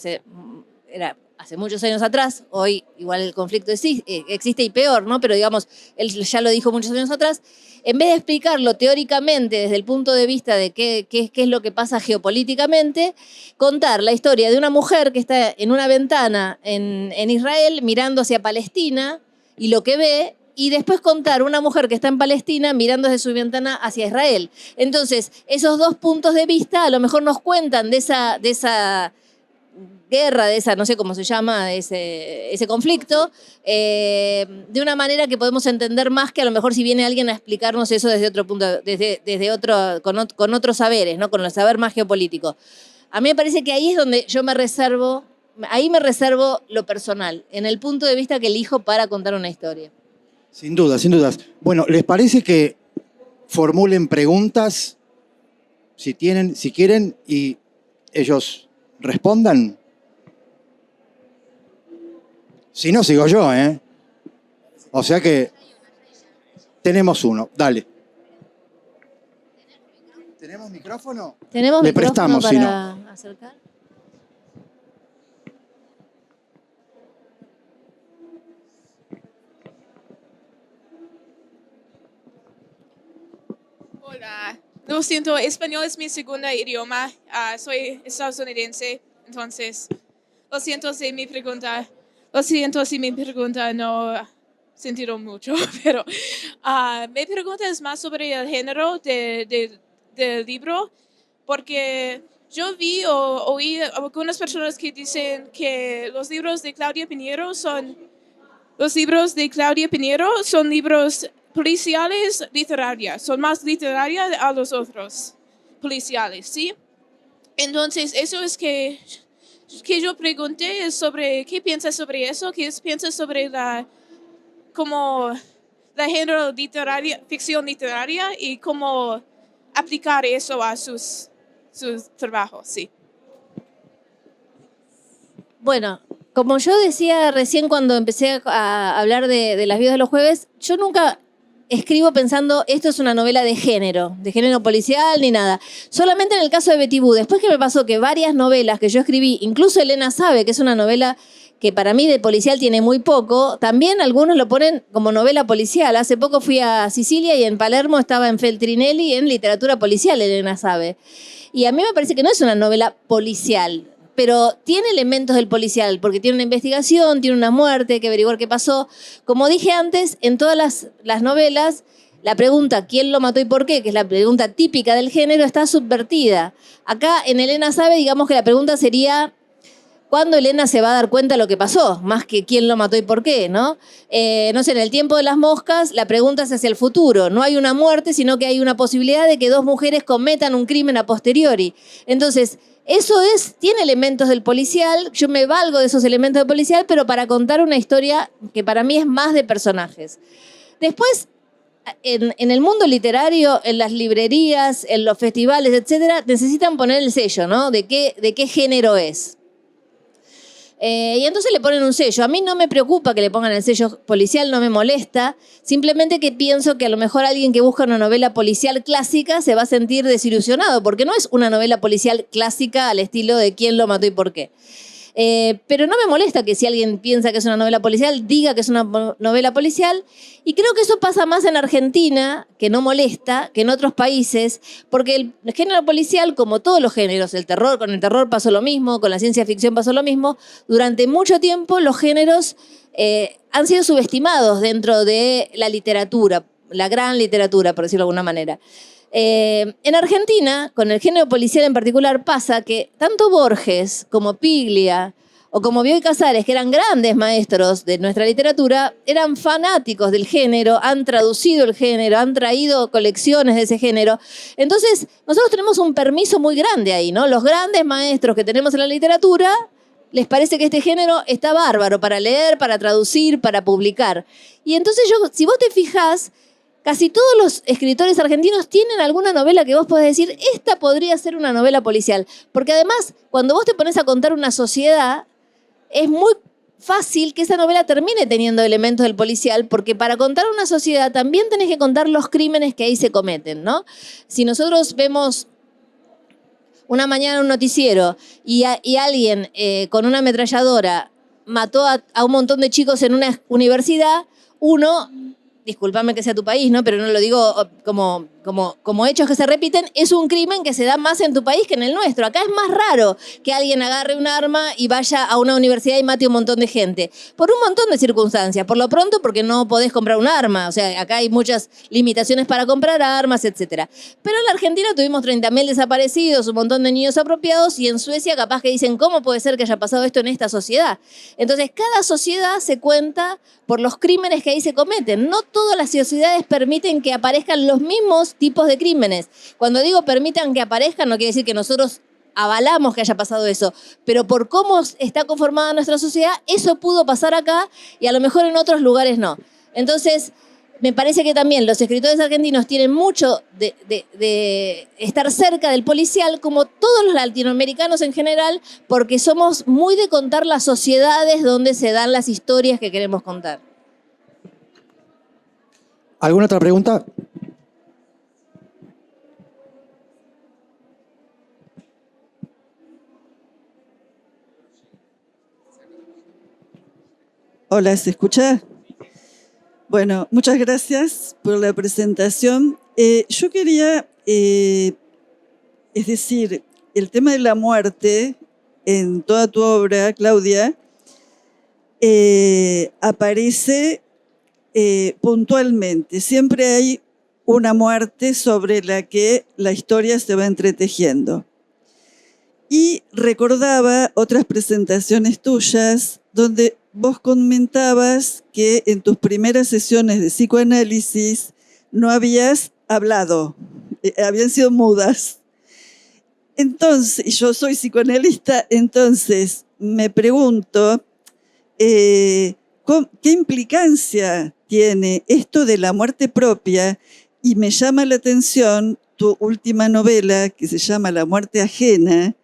era hace muchos años atrás, hoy igual el conflicto existe y peor, ¿no? Pero digamos, él ya lo dijo muchos años atrás. En vez de explicarlo teóricamente desde el punto de vista de qué es lo que pasa geopolíticamente, contar la historia de una mujer que está en una ventana en Israel mirando hacia Palestina y lo que ve, y después contar una mujer que está en Palestina mirando desde su ventana hacia Israel. Entonces, esos dos puntos de vista a lo mejor nos cuentan de esa guerra, de esa, no sé cómo se llama, de ese conflicto, de una manera que podemos entender más que a lo mejor si viene alguien a explicarnos eso desde otro punto, con otros saberes, ¿no? Con el saber más geopolítico. A mí me parece que ahí es donde yo me reservo lo personal, en el punto de vista que elijo para contar una historia. Sin dudas, sin dudas. Bueno, ¿les parece que formulen preguntas, si quieren, y ellos respondan? Si no, sigo yo, ¿eh? O sea que tenemos uno. Dale. ¿Tenemos micrófono? ¿Tenemos Le micrófono prestamos, para si no. acercar? Hola, lo siento, español es mi segundo idioma, soy estadounidense, entonces lo siento si mi pregunta no sentido mucho, pero mi pregunta es más sobre el género del libro, porque yo vi o oí algunas personas que dicen que los libros de Claudia Piñero son libros policiales literarias, son más literarias a los otros policiales, ¿sí? Entonces, eso es que yo pregunté es sobre, ¿qué piensas sobre eso? ¿Qué piensas sobre la género literaria, ficción literaria y cómo aplicar eso a sus trabajos, sí? Bueno, como yo decía recién cuando empecé a hablar de Las viudas de los jueves, yo nunca escribo pensando esto es una novela de género policial ni nada. Solamente en el caso de Betty Boo, después que me pasó que varias novelas que yo escribí, incluso Elena sabe que es una novela que para mí de policial tiene muy poco, también algunos lo ponen como novela policial. Hace poco fui a Sicilia y en Palermo estaba en Feltrinelli en literatura policial, Elena sabe. Y a mí me parece que no es una novela policial, pero tiene elementos del policial, porque tiene una investigación, tiene una muerte, hay que averiguar qué pasó. Como dije antes, en todas las novelas, la pregunta ¿quién lo mató y por qué?, que es la pregunta típica del género, está subvertida. Acá en Elena sabe, digamos que la pregunta sería ¿cuándo Elena se va a dar cuenta de lo que pasó? Más que quién lo mató y por qué, ¿no? No sé, en El tiempo de las moscas, la pregunta es hacia el futuro. No hay una muerte, sino que hay una posibilidad de que dos mujeres cometan un crimen a posteriori. Entonces, eso tiene elementos del policial, yo me valgo de esos elementos del policial, pero para contar una historia que para mí es más de personajes. Después, en el mundo literario, en las librerías, en los festivales, etcétera, necesitan poner el sello, ¿no? De qué género es. Y entonces le ponen un sello. A mí no me preocupa que le pongan el sello policial, no me molesta. Simplemente que pienso que a lo mejor alguien que busca una novela policial clásica se va a sentir desilusionado, porque no es una novela policial clásica al estilo de quién lo mató y por qué. Pero no me molesta que si alguien piensa que es una novela policial, diga que es una novela policial. Y creo que eso pasa más en Argentina, que no molesta, que en otros países, porque el género policial, como todos los géneros, con el terror pasó lo mismo, con la ciencia ficción pasó lo mismo, durante mucho tiempo los géneros han sido subestimados dentro de la literatura, la gran literatura, por decirlo de alguna manera. En Argentina, con el género policial en particular, pasa que tanto Borges como Piglia o como Bioy Casares, que eran grandes maestros de nuestra literatura, eran fanáticos del género, han traducido el género, han traído colecciones de ese género. Entonces, nosotros tenemos un permiso muy grande ahí, ¿no? Los grandes maestros que tenemos en la literatura les parece que este género está bárbaro para leer, para traducir, para publicar. Y entonces si vos te fijás, casi todos los escritores argentinos tienen alguna novela que vos podés decir, esta podría ser una novela policial. Porque además, cuando vos te pones a contar una sociedad, es muy fácil que esa novela termine teniendo elementos del policial, porque para contar una sociedad también tenés que contar los crímenes que ahí se cometen, ¿no? Si nosotros vemos una mañana un noticiero y alguien con una ametralladora mató a un montón de chicos en una universidad, uno... Discúlpame que sea tu país, ¿no? Pero no lo digo como hechos que se repiten, es un crimen que se da más en tu país que en el nuestro. Acá es más raro que alguien agarre un arma y vaya a una universidad y mate a un montón de gente. Por un montón de circunstancias. Por lo pronto, porque no podés comprar un arma. O sea, acá hay muchas limitaciones para comprar armas, etc. Pero en la Argentina tuvimos 30.000 desaparecidos, un montón de niños apropiados, y en Suecia capaz que dicen, ¿cómo puede ser que haya pasado esto en esta sociedad? Entonces, cada sociedad se cuenta por los crímenes que ahí se cometen. No todas las sociedades permiten que aparezcan los mismos tipos de crímenes. Cuando digo permitan que aparezcan, no quiere decir que nosotros avalamos que haya pasado eso, pero por cómo está conformada nuestra sociedad, eso pudo pasar acá y a lo mejor en otros lugares no. Entonces, me parece que también los escritores argentinos tienen mucho de estar cerca del policial, como todos los latinoamericanos en general, porque somos muy de contar las sociedades donde se dan las historias que queremos contar. ¿Alguna otra pregunta? Hola, ¿se escucha? Bueno, muchas gracias por la presentación. Yo quería, es decir, el tema de la muerte en toda tu obra, Claudia, aparece puntualmente. Siempre hay una muerte sobre la que la historia se va entretejiendo. Y recordaba otras presentaciones tuyas donde vos comentabas que en tus primeras sesiones de psicoanálisis no habías hablado, habían sido mudas. Entonces, y yo soy psicoanalista, entonces me pregunto, ¿qué implicancia tiene esto de la muerte propia? Y me llama la atención tu última novela, que se llama La muerte ajena,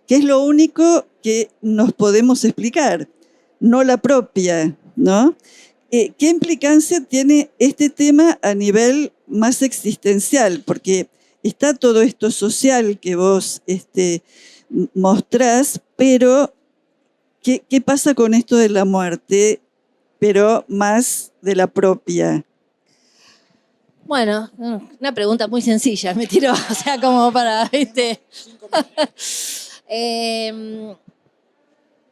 que es lo único que nos podemos explicar, no la propia, ¿no? ¿Qué implicancia tiene este tema a nivel más existencial? Porque está todo esto social que vos mostrás, pero ¿qué pasa con esto de la muerte, pero más de la propia? Bueno, una pregunta muy sencilla, me tiró, o sea, como para,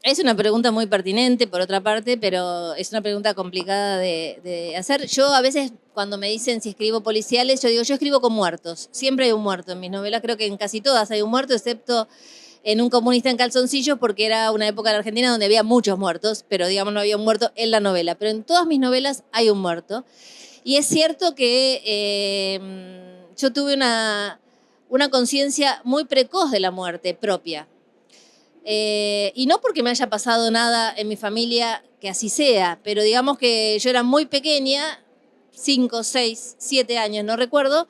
es una pregunta muy pertinente, por otra parte, pero es una pregunta complicada de hacer. Yo a veces, cuando me dicen si escribo policiales, yo digo, yo escribo con muertos. Siempre hay un muerto en mis novelas, creo que en casi todas hay un muerto, excepto en Un comunista en calzoncillos, porque era una época en Argentina donde había muchos muertos, pero digamos no había un muerto en la novela. Pero en todas mis novelas hay un muerto. Y es cierto que yo tuve una conciencia muy precoz de la muerte propia. Y no porque me haya pasado nada en mi familia que así sea, pero digamos que yo era muy pequeña, 5, 6, 7 años, no recuerdo,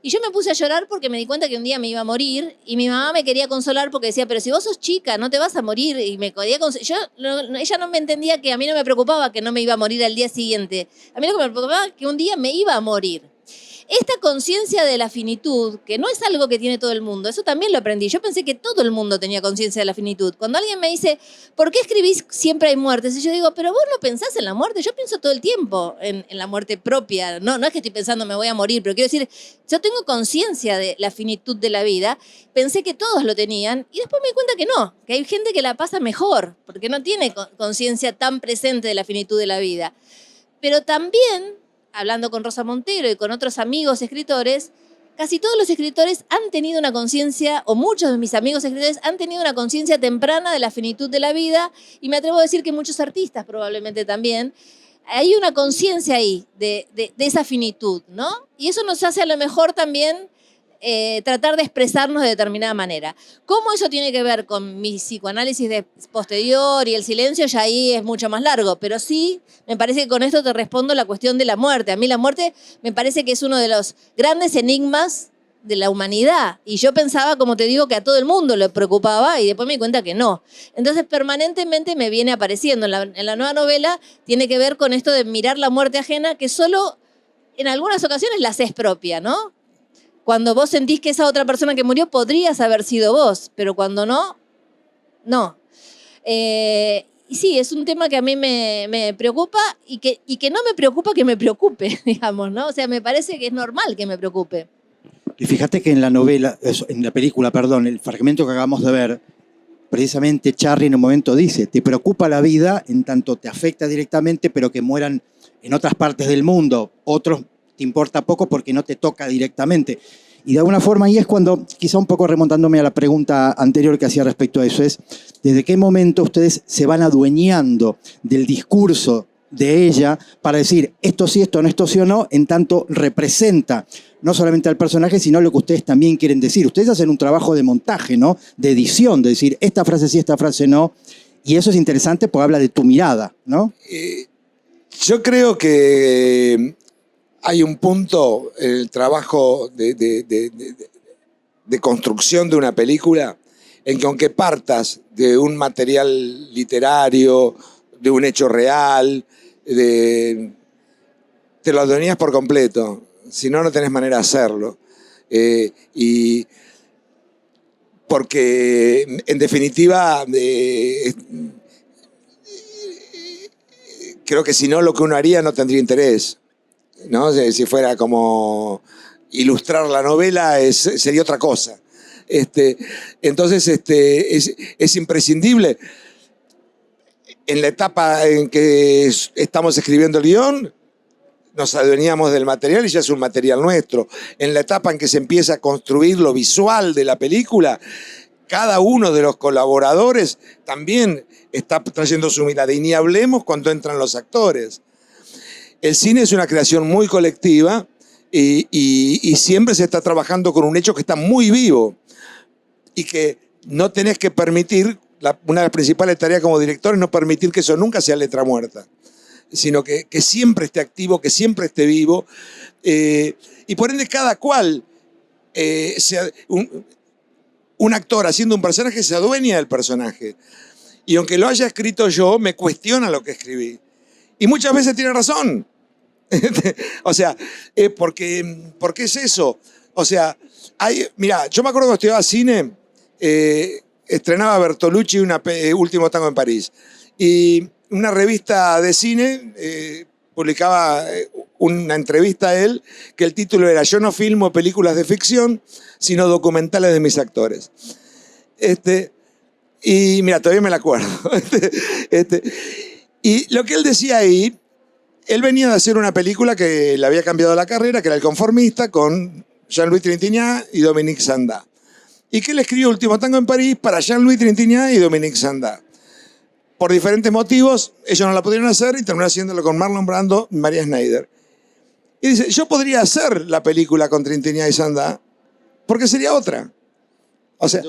y yo me puse a llorar porque me di cuenta que un día me iba a morir y mi mamá me quería consolar porque decía, pero si vos sos chica, no te vas a morir. Y me quería ella no me entendía que a mí no me preocupaba que no me iba a morir al día siguiente. A mí lo que me preocupaba es que un día me iba a morir. Esta conciencia de la finitud, que no es algo que tiene todo el mundo, eso también lo aprendí. Yo pensé que todo el mundo tenía conciencia de la finitud. Cuando alguien me dice, ¿por qué escribís siempre hay muertes? Y yo digo, pero vos no pensás en la muerte. Yo pienso todo el tiempo en la muerte propia. No es que estoy pensando me voy a morir, pero quiero decir, yo tengo conciencia de la finitud de la vida. Pensé que todos lo tenían y después me di cuenta que no, que hay gente que la pasa mejor, porque no tiene conciencia tan presente de la finitud de la vida. Pero también, hablando con Rosa Montero y con otros amigos escritores, casi todos los escritores han tenido una conciencia, o muchos de mis amigos escritores han tenido una conciencia temprana de la finitud de la vida, y me atrevo a decir que muchos artistas probablemente también. Hay una conciencia ahí de esa finitud, ¿no? Y eso nos hace a lo mejor también tratar de expresarnos de determinada manera. ¿Cómo eso tiene que ver con mi psicoanálisis posterior y el silencio? Ya ahí es mucho más largo, pero sí, me parece que con esto te respondo la cuestión de la muerte. A mí la muerte me parece que es uno de los grandes enigmas de la humanidad. Y yo pensaba, como te digo, que a todo el mundo le preocupaba y después me di cuenta que no. Entonces, permanentemente me viene apareciendo. En la nueva novela tiene que ver con esto de mirar la muerte ajena, que solo en algunas ocasiones la haces propia, ¿no? Cuando vos sentís que esa otra persona que murió podrías haber sido vos, pero cuando no, no. Y sí, es un tema que a mí me preocupa y que no me preocupa que me preocupe, digamos, ¿no? O sea, me parece que es normal que me preocupe. Y fíjate que en la novela, en la película, perdón, el fragmento que acabamos de ver, precisamente Charry en un momento dice, te preocupa la vida en tanto te afecta directamente, pero que mueran en otras partes del mundo, otros te importa poco porque no te toca directamente. Y de alguna forma ahí es cuando, quizá un poco remontándome a la pregunta anterior que hacía respecto a eso, es desde qué momento ustedes se van adueñando del discurso de ella para decir esto sí o no, en tanto representa no solamente al personaje, sino lo que ustedes también quieren decir. Ustedes hacen un trabajo de montaje, ¿no? De edición, de decir esta frase sí, esta frase no. Y eso es interesante porque habla de tu mirada, ¿no? Yo creo que hay un punto en el trabajo de construcción de una película en que aunque partas de un material literario, de un hecho real, te lo adueñas por completo. Si no, no tenés manera de hacerlo. Y porque, en definitiva, creo que si no, lo que uno haría no tendría interés, ¿no? Si fuera como ilustrar la novela, sería otra cosa. Entonces, es imprescindible. En la etapa en que estamos escribiendo el guión, nos adueñamos del material y ya es un material nuestro. En la etapa en que se empieza a construir lo visual de la película, cada uno de los colaboradores también está trayendo su mirada. Y ni hablemos cuando entran los actores. El cine es una creación muy colectiva y siempre se está trabajando con un hecho que está muy vivo y que no tenés que permitir, una de las principales tareas como director es no permitir que eso nunca sea letra muerta, sino que siempre esté activo, que siempre esté vivo. Y por ende cada cual, un actor haciendo un personaje se adueña del personaje. Y aunque lo haya escrito yo, me cuestiona lo que escribí. Y muchas veces tiene razón. O sea, porque es eso. O sea, mira, yo me acuerdo cuando estudiaba cine, estrenaba Bertolucci Último Tango en París. Y una revista de cine publicaba una entrevista a él, que el título era "Yo no filmo películas de ficción, sino documentales de mis actores". Y mira, todavía me la acuerdo. Y lo que él decía ahí, él venía de hacer una película que le había cambiado la carrera, que era El Conformista, con Jean-Louis Trintignant y Dominique Sanda. Y que él escribió Último Tango en París para Jean-Louis Trintignant y Dominique Sanda. Por diferentes motivos, ellos no la pudieron hacer y terminó haciéndolo con Marlon Brando y María Schneider. Y dice, yo podría hacer la película con Trintignant y Sanda, porque sería otra. O sea,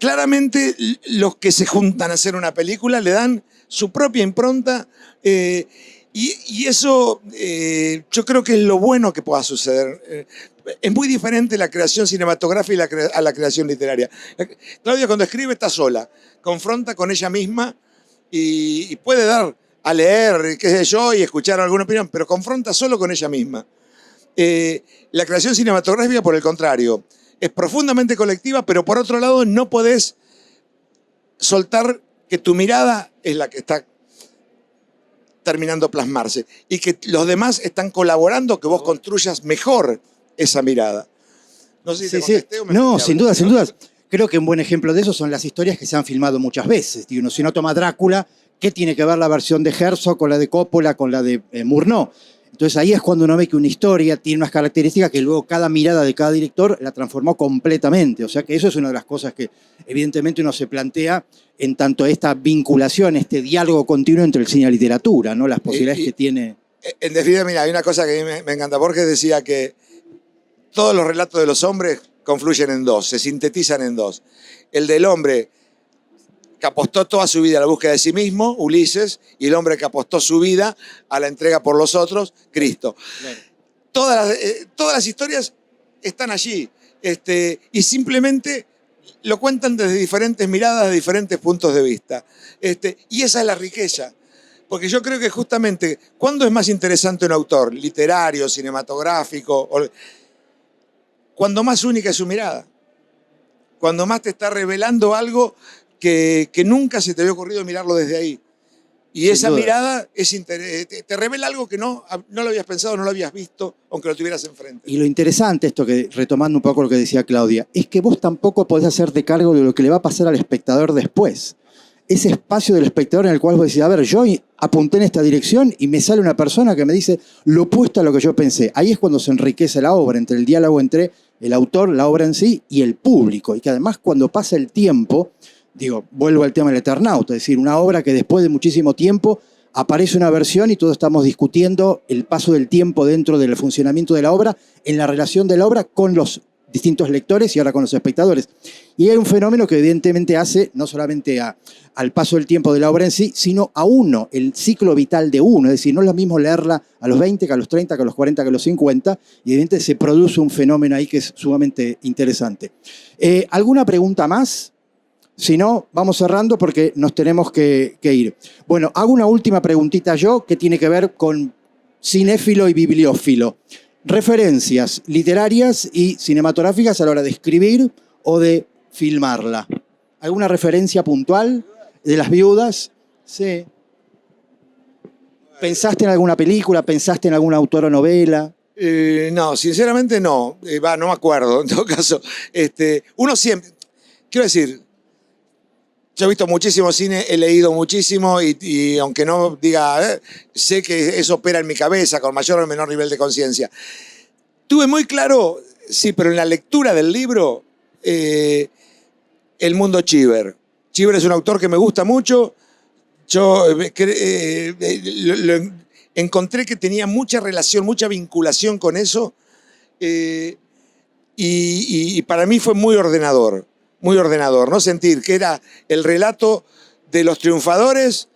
claramente los que se juntan a hacer una película le dan su propia impronta y eso yo creo que es lo bueno que pueda suceder. Es muy diferente la creación cinematográfica a la creación literaria. Claudia cuando escribe está sola, confronta con ella misma y puede dar a leer, qué sé yo, y escuchar alguna opinión, pero confronta solo con ella misma. La creación cinematográfica, por el contrario, es profundamente colectiva, pero por otro lado no podés soltar que tu mirada es la que está terminando plasmarse y que los demás están colaborando que vos construyas mejor esa mirada. No sé si te contesté o me No, estoy sin duda, sin hablando. duda. Creo que un buen ejemplo de eso son las historias que se han filmado muchas veces. Digo, si uno toma Drácula, ¿qué tiene que ver la versión de Herzog con la de Coppola, con la de Murnau? Entonces ahí es cuando uno ve que una historia tiene unas características que luego cada mirada de cada director la transformó completamente. O sea que eso es una de las cosas que evidentemente uno se plantea en tanto esta vinculación, este diálogo continuo entre el cine y la literatura, ¿no? Las posibilidades que tiene. En definitiva, mira, hay una cosa que a mí me encanta. Borges decía que todos los relatos de los hombres confluyen en dos, se sintetizan en dos. El del hombre que apostó toda su vida a la búsqueda de sí mismo, Ulises, y el hombre que apostó su vida a la entrega por los otros, Cristo. Claro. Todas las historias están allí y simplemente lo cuentan desde diferentes miradas, de diferentes puntos de vista. Y esa es la riqueza. Porque yo creo que justamente, ¿cuándo es más interesante un autor? ¿Literario, cinematográfico? Cuando más única es su mirada. Cuando más te está revelando algo que nunca se te había ocurrido mirarlo desde ahí. Y esa mirada te revela algo que no lo habías pensado, no lo habías visto, aunque lo tuvieras enfrente. Y lo interesante, esto que retomando un poco lo que decía Claudia, es que vos tampoco podés hacerte cargo de lo que le va a pasar al espectador después. Ese espacio del espectador en el cual vos decís, a ver, yo apunté en esta dirección y me sale una persona que me dice lo opuesto a lo que yo pensé. Ahí es cuando se enriquece la obra, entre el diálogo entre el autor, la obra en sí y el público. Y que además cuando pasa el tiempo, digo, vuelvo al tema del Eternauta, es decir, una obra que después de muchísimo tiempo aparece una versión y todos estamos discutiendo el paso del tiempo dentro del funcionamiento de la obra, en la relación de la obra con los distintos lectores y ahora con los espectadores. Y hay un fenómeno que evidentemente hace no solamente al paso del tiempo de la obra en sí, sino a uno, el ciclo vital de uno. Es decir, no es lo mismo leerla a los 20 que a los 30, que a los 40, que a los 50, y evidentemente se produce un fenómeno ahí que es sumamente interesante. ¿Alguna pregunta más? Si no, vamos cerrando porque nos tenemos que ir. Bueno, hago una última preguntita yo que tiene que ver con cinéfilo y bibliófilo. Referencias literarias y cinematográficas a la hora de escribir o de filmarla. ¿Alguna referencia puntual de Las Viudas? Sí. ¿Pensaste en alguna película? ¿Pensaste en alguna autora o novela? No, sinceramente no. No me acuerdo, en todo caso. Uno siempre... Quiero decir, yo he visto muchísimo cine, he leído muchísimo y aunque no diga, sé que eso opera en mi cabeza con mayor o menor nivel de conciencia. Tuve muy claro, sí, pero en la lectura del libro El mundo Chiver. Chiver es un autor que me gusta mucho. Yo encontré que tenía mucha relación, mucha vinculación con eso. Y para mí fue muy ordenador, ¿no? Sentir que era el relato de los triunfadores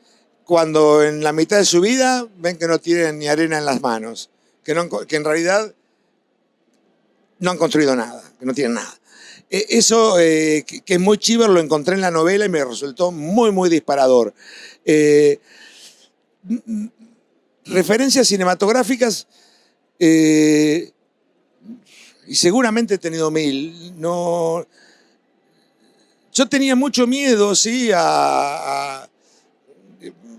cuando en la mitad de su vida ven que no tienen ni arena en las manos, que en realidad no han construido nada, que no tienen nada. Eso, que es muy Chiver, lo encontré en la novela y me resultó muy, muy disparador. Referencias cinematográficas, y seguramente he tenido 1000. No, yo tenía mucho miedo, sí,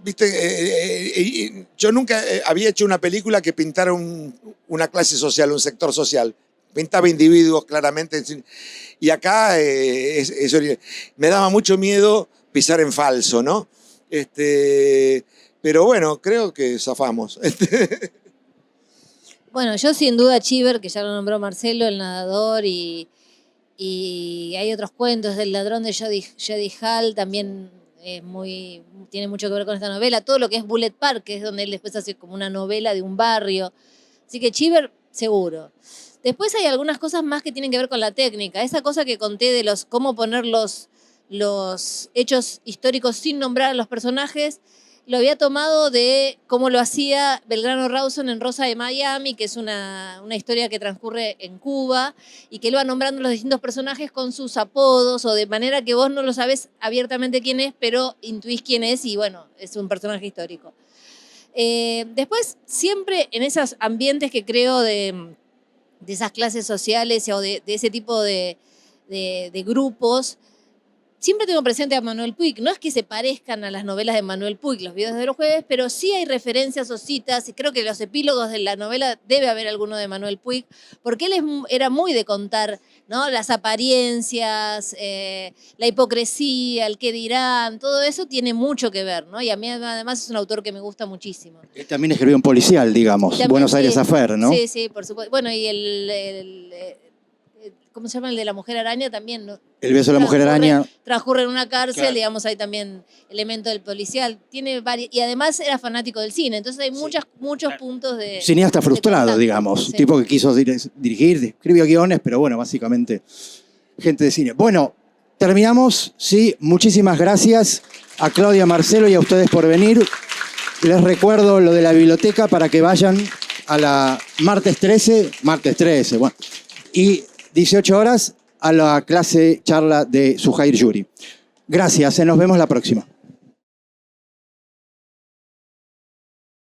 ¿viste? Yo nunca había hecho una película que pintara una clase social, un sector social. Pintaba individuos claramente. Y acá me daba mucho miedo pisar en falso, ¿no? Pero bueno, creo que zafamos. Bueno, yo sin duda Chiver, que ya lo nombró Marcelo, El nadador, y hay otros cuentos, El ladrón de Jody Hall, también tiene mucho que ver con esta novela. Todo lo que es Bullet Park, que es donde él después hace como una novela de un barrio. Así que Chiver, seguro. Después hay algunas cosas más que tienen que ver con la técnica. Esa cosa que conté de cómo poner los hechos históricos sin nombrar a los personajes, lo había tomado de cómo lo hacía Belgrano Rawson en Rosa de Miami, que es una historia que transcurre en Cuba y que él va nombrando los distintos personajes con sus apodos, o de manera que vos no lo sabés abiertamente quién es, pero intuís quién es y bueno, es un personaje histórico. Después, siempre en esos ambientes que creo de esas clases sociales o de ese tipo de grupos, siempre tengo presente a Manuel Puig. No es que se parezcan a las novelas de Manuel Puig, los videos de los jueves, pero sí hay referencias o citas, y creo que los epílogos de la novela debe haber alguno de Manuel Puig, porque él era muy de contar, ¿no? Las apariencias, la hipocresía, el qué dirán, todo eso tiene mucho que ver, ¿no? Y a mí además es un autor que me gusta muchísimo. Él también escribió un policial, digamos, También, Buenos Aires sí, Affair, ¿no? Sí, sí, por supuesto. Bueno, y ¿cómo se llama? El de la Mujer Araña también, ¿no? El beso de la Mujer Araña. Transcurre en una cárcel, Claro. digamos, hay también elemento del policial. Tiene y además era fanático del cine, entonces hay muchos puntos de... Cineasta frustrado, contacto, digamos. sí. Tipo que quiso dirigir, escribió guiones, pero bueno, básicamente gente de cine. Bueno, terminamos. Sí, muchísimas gracias a Claudia, Marcelo y a ustedes por venir. Les recuerdo lo de la biblioteca para que vayan a la martes 13, bueno, y 18 horas a la clase charla de Sujair Yuri. Gracias, nos vemos la próxima.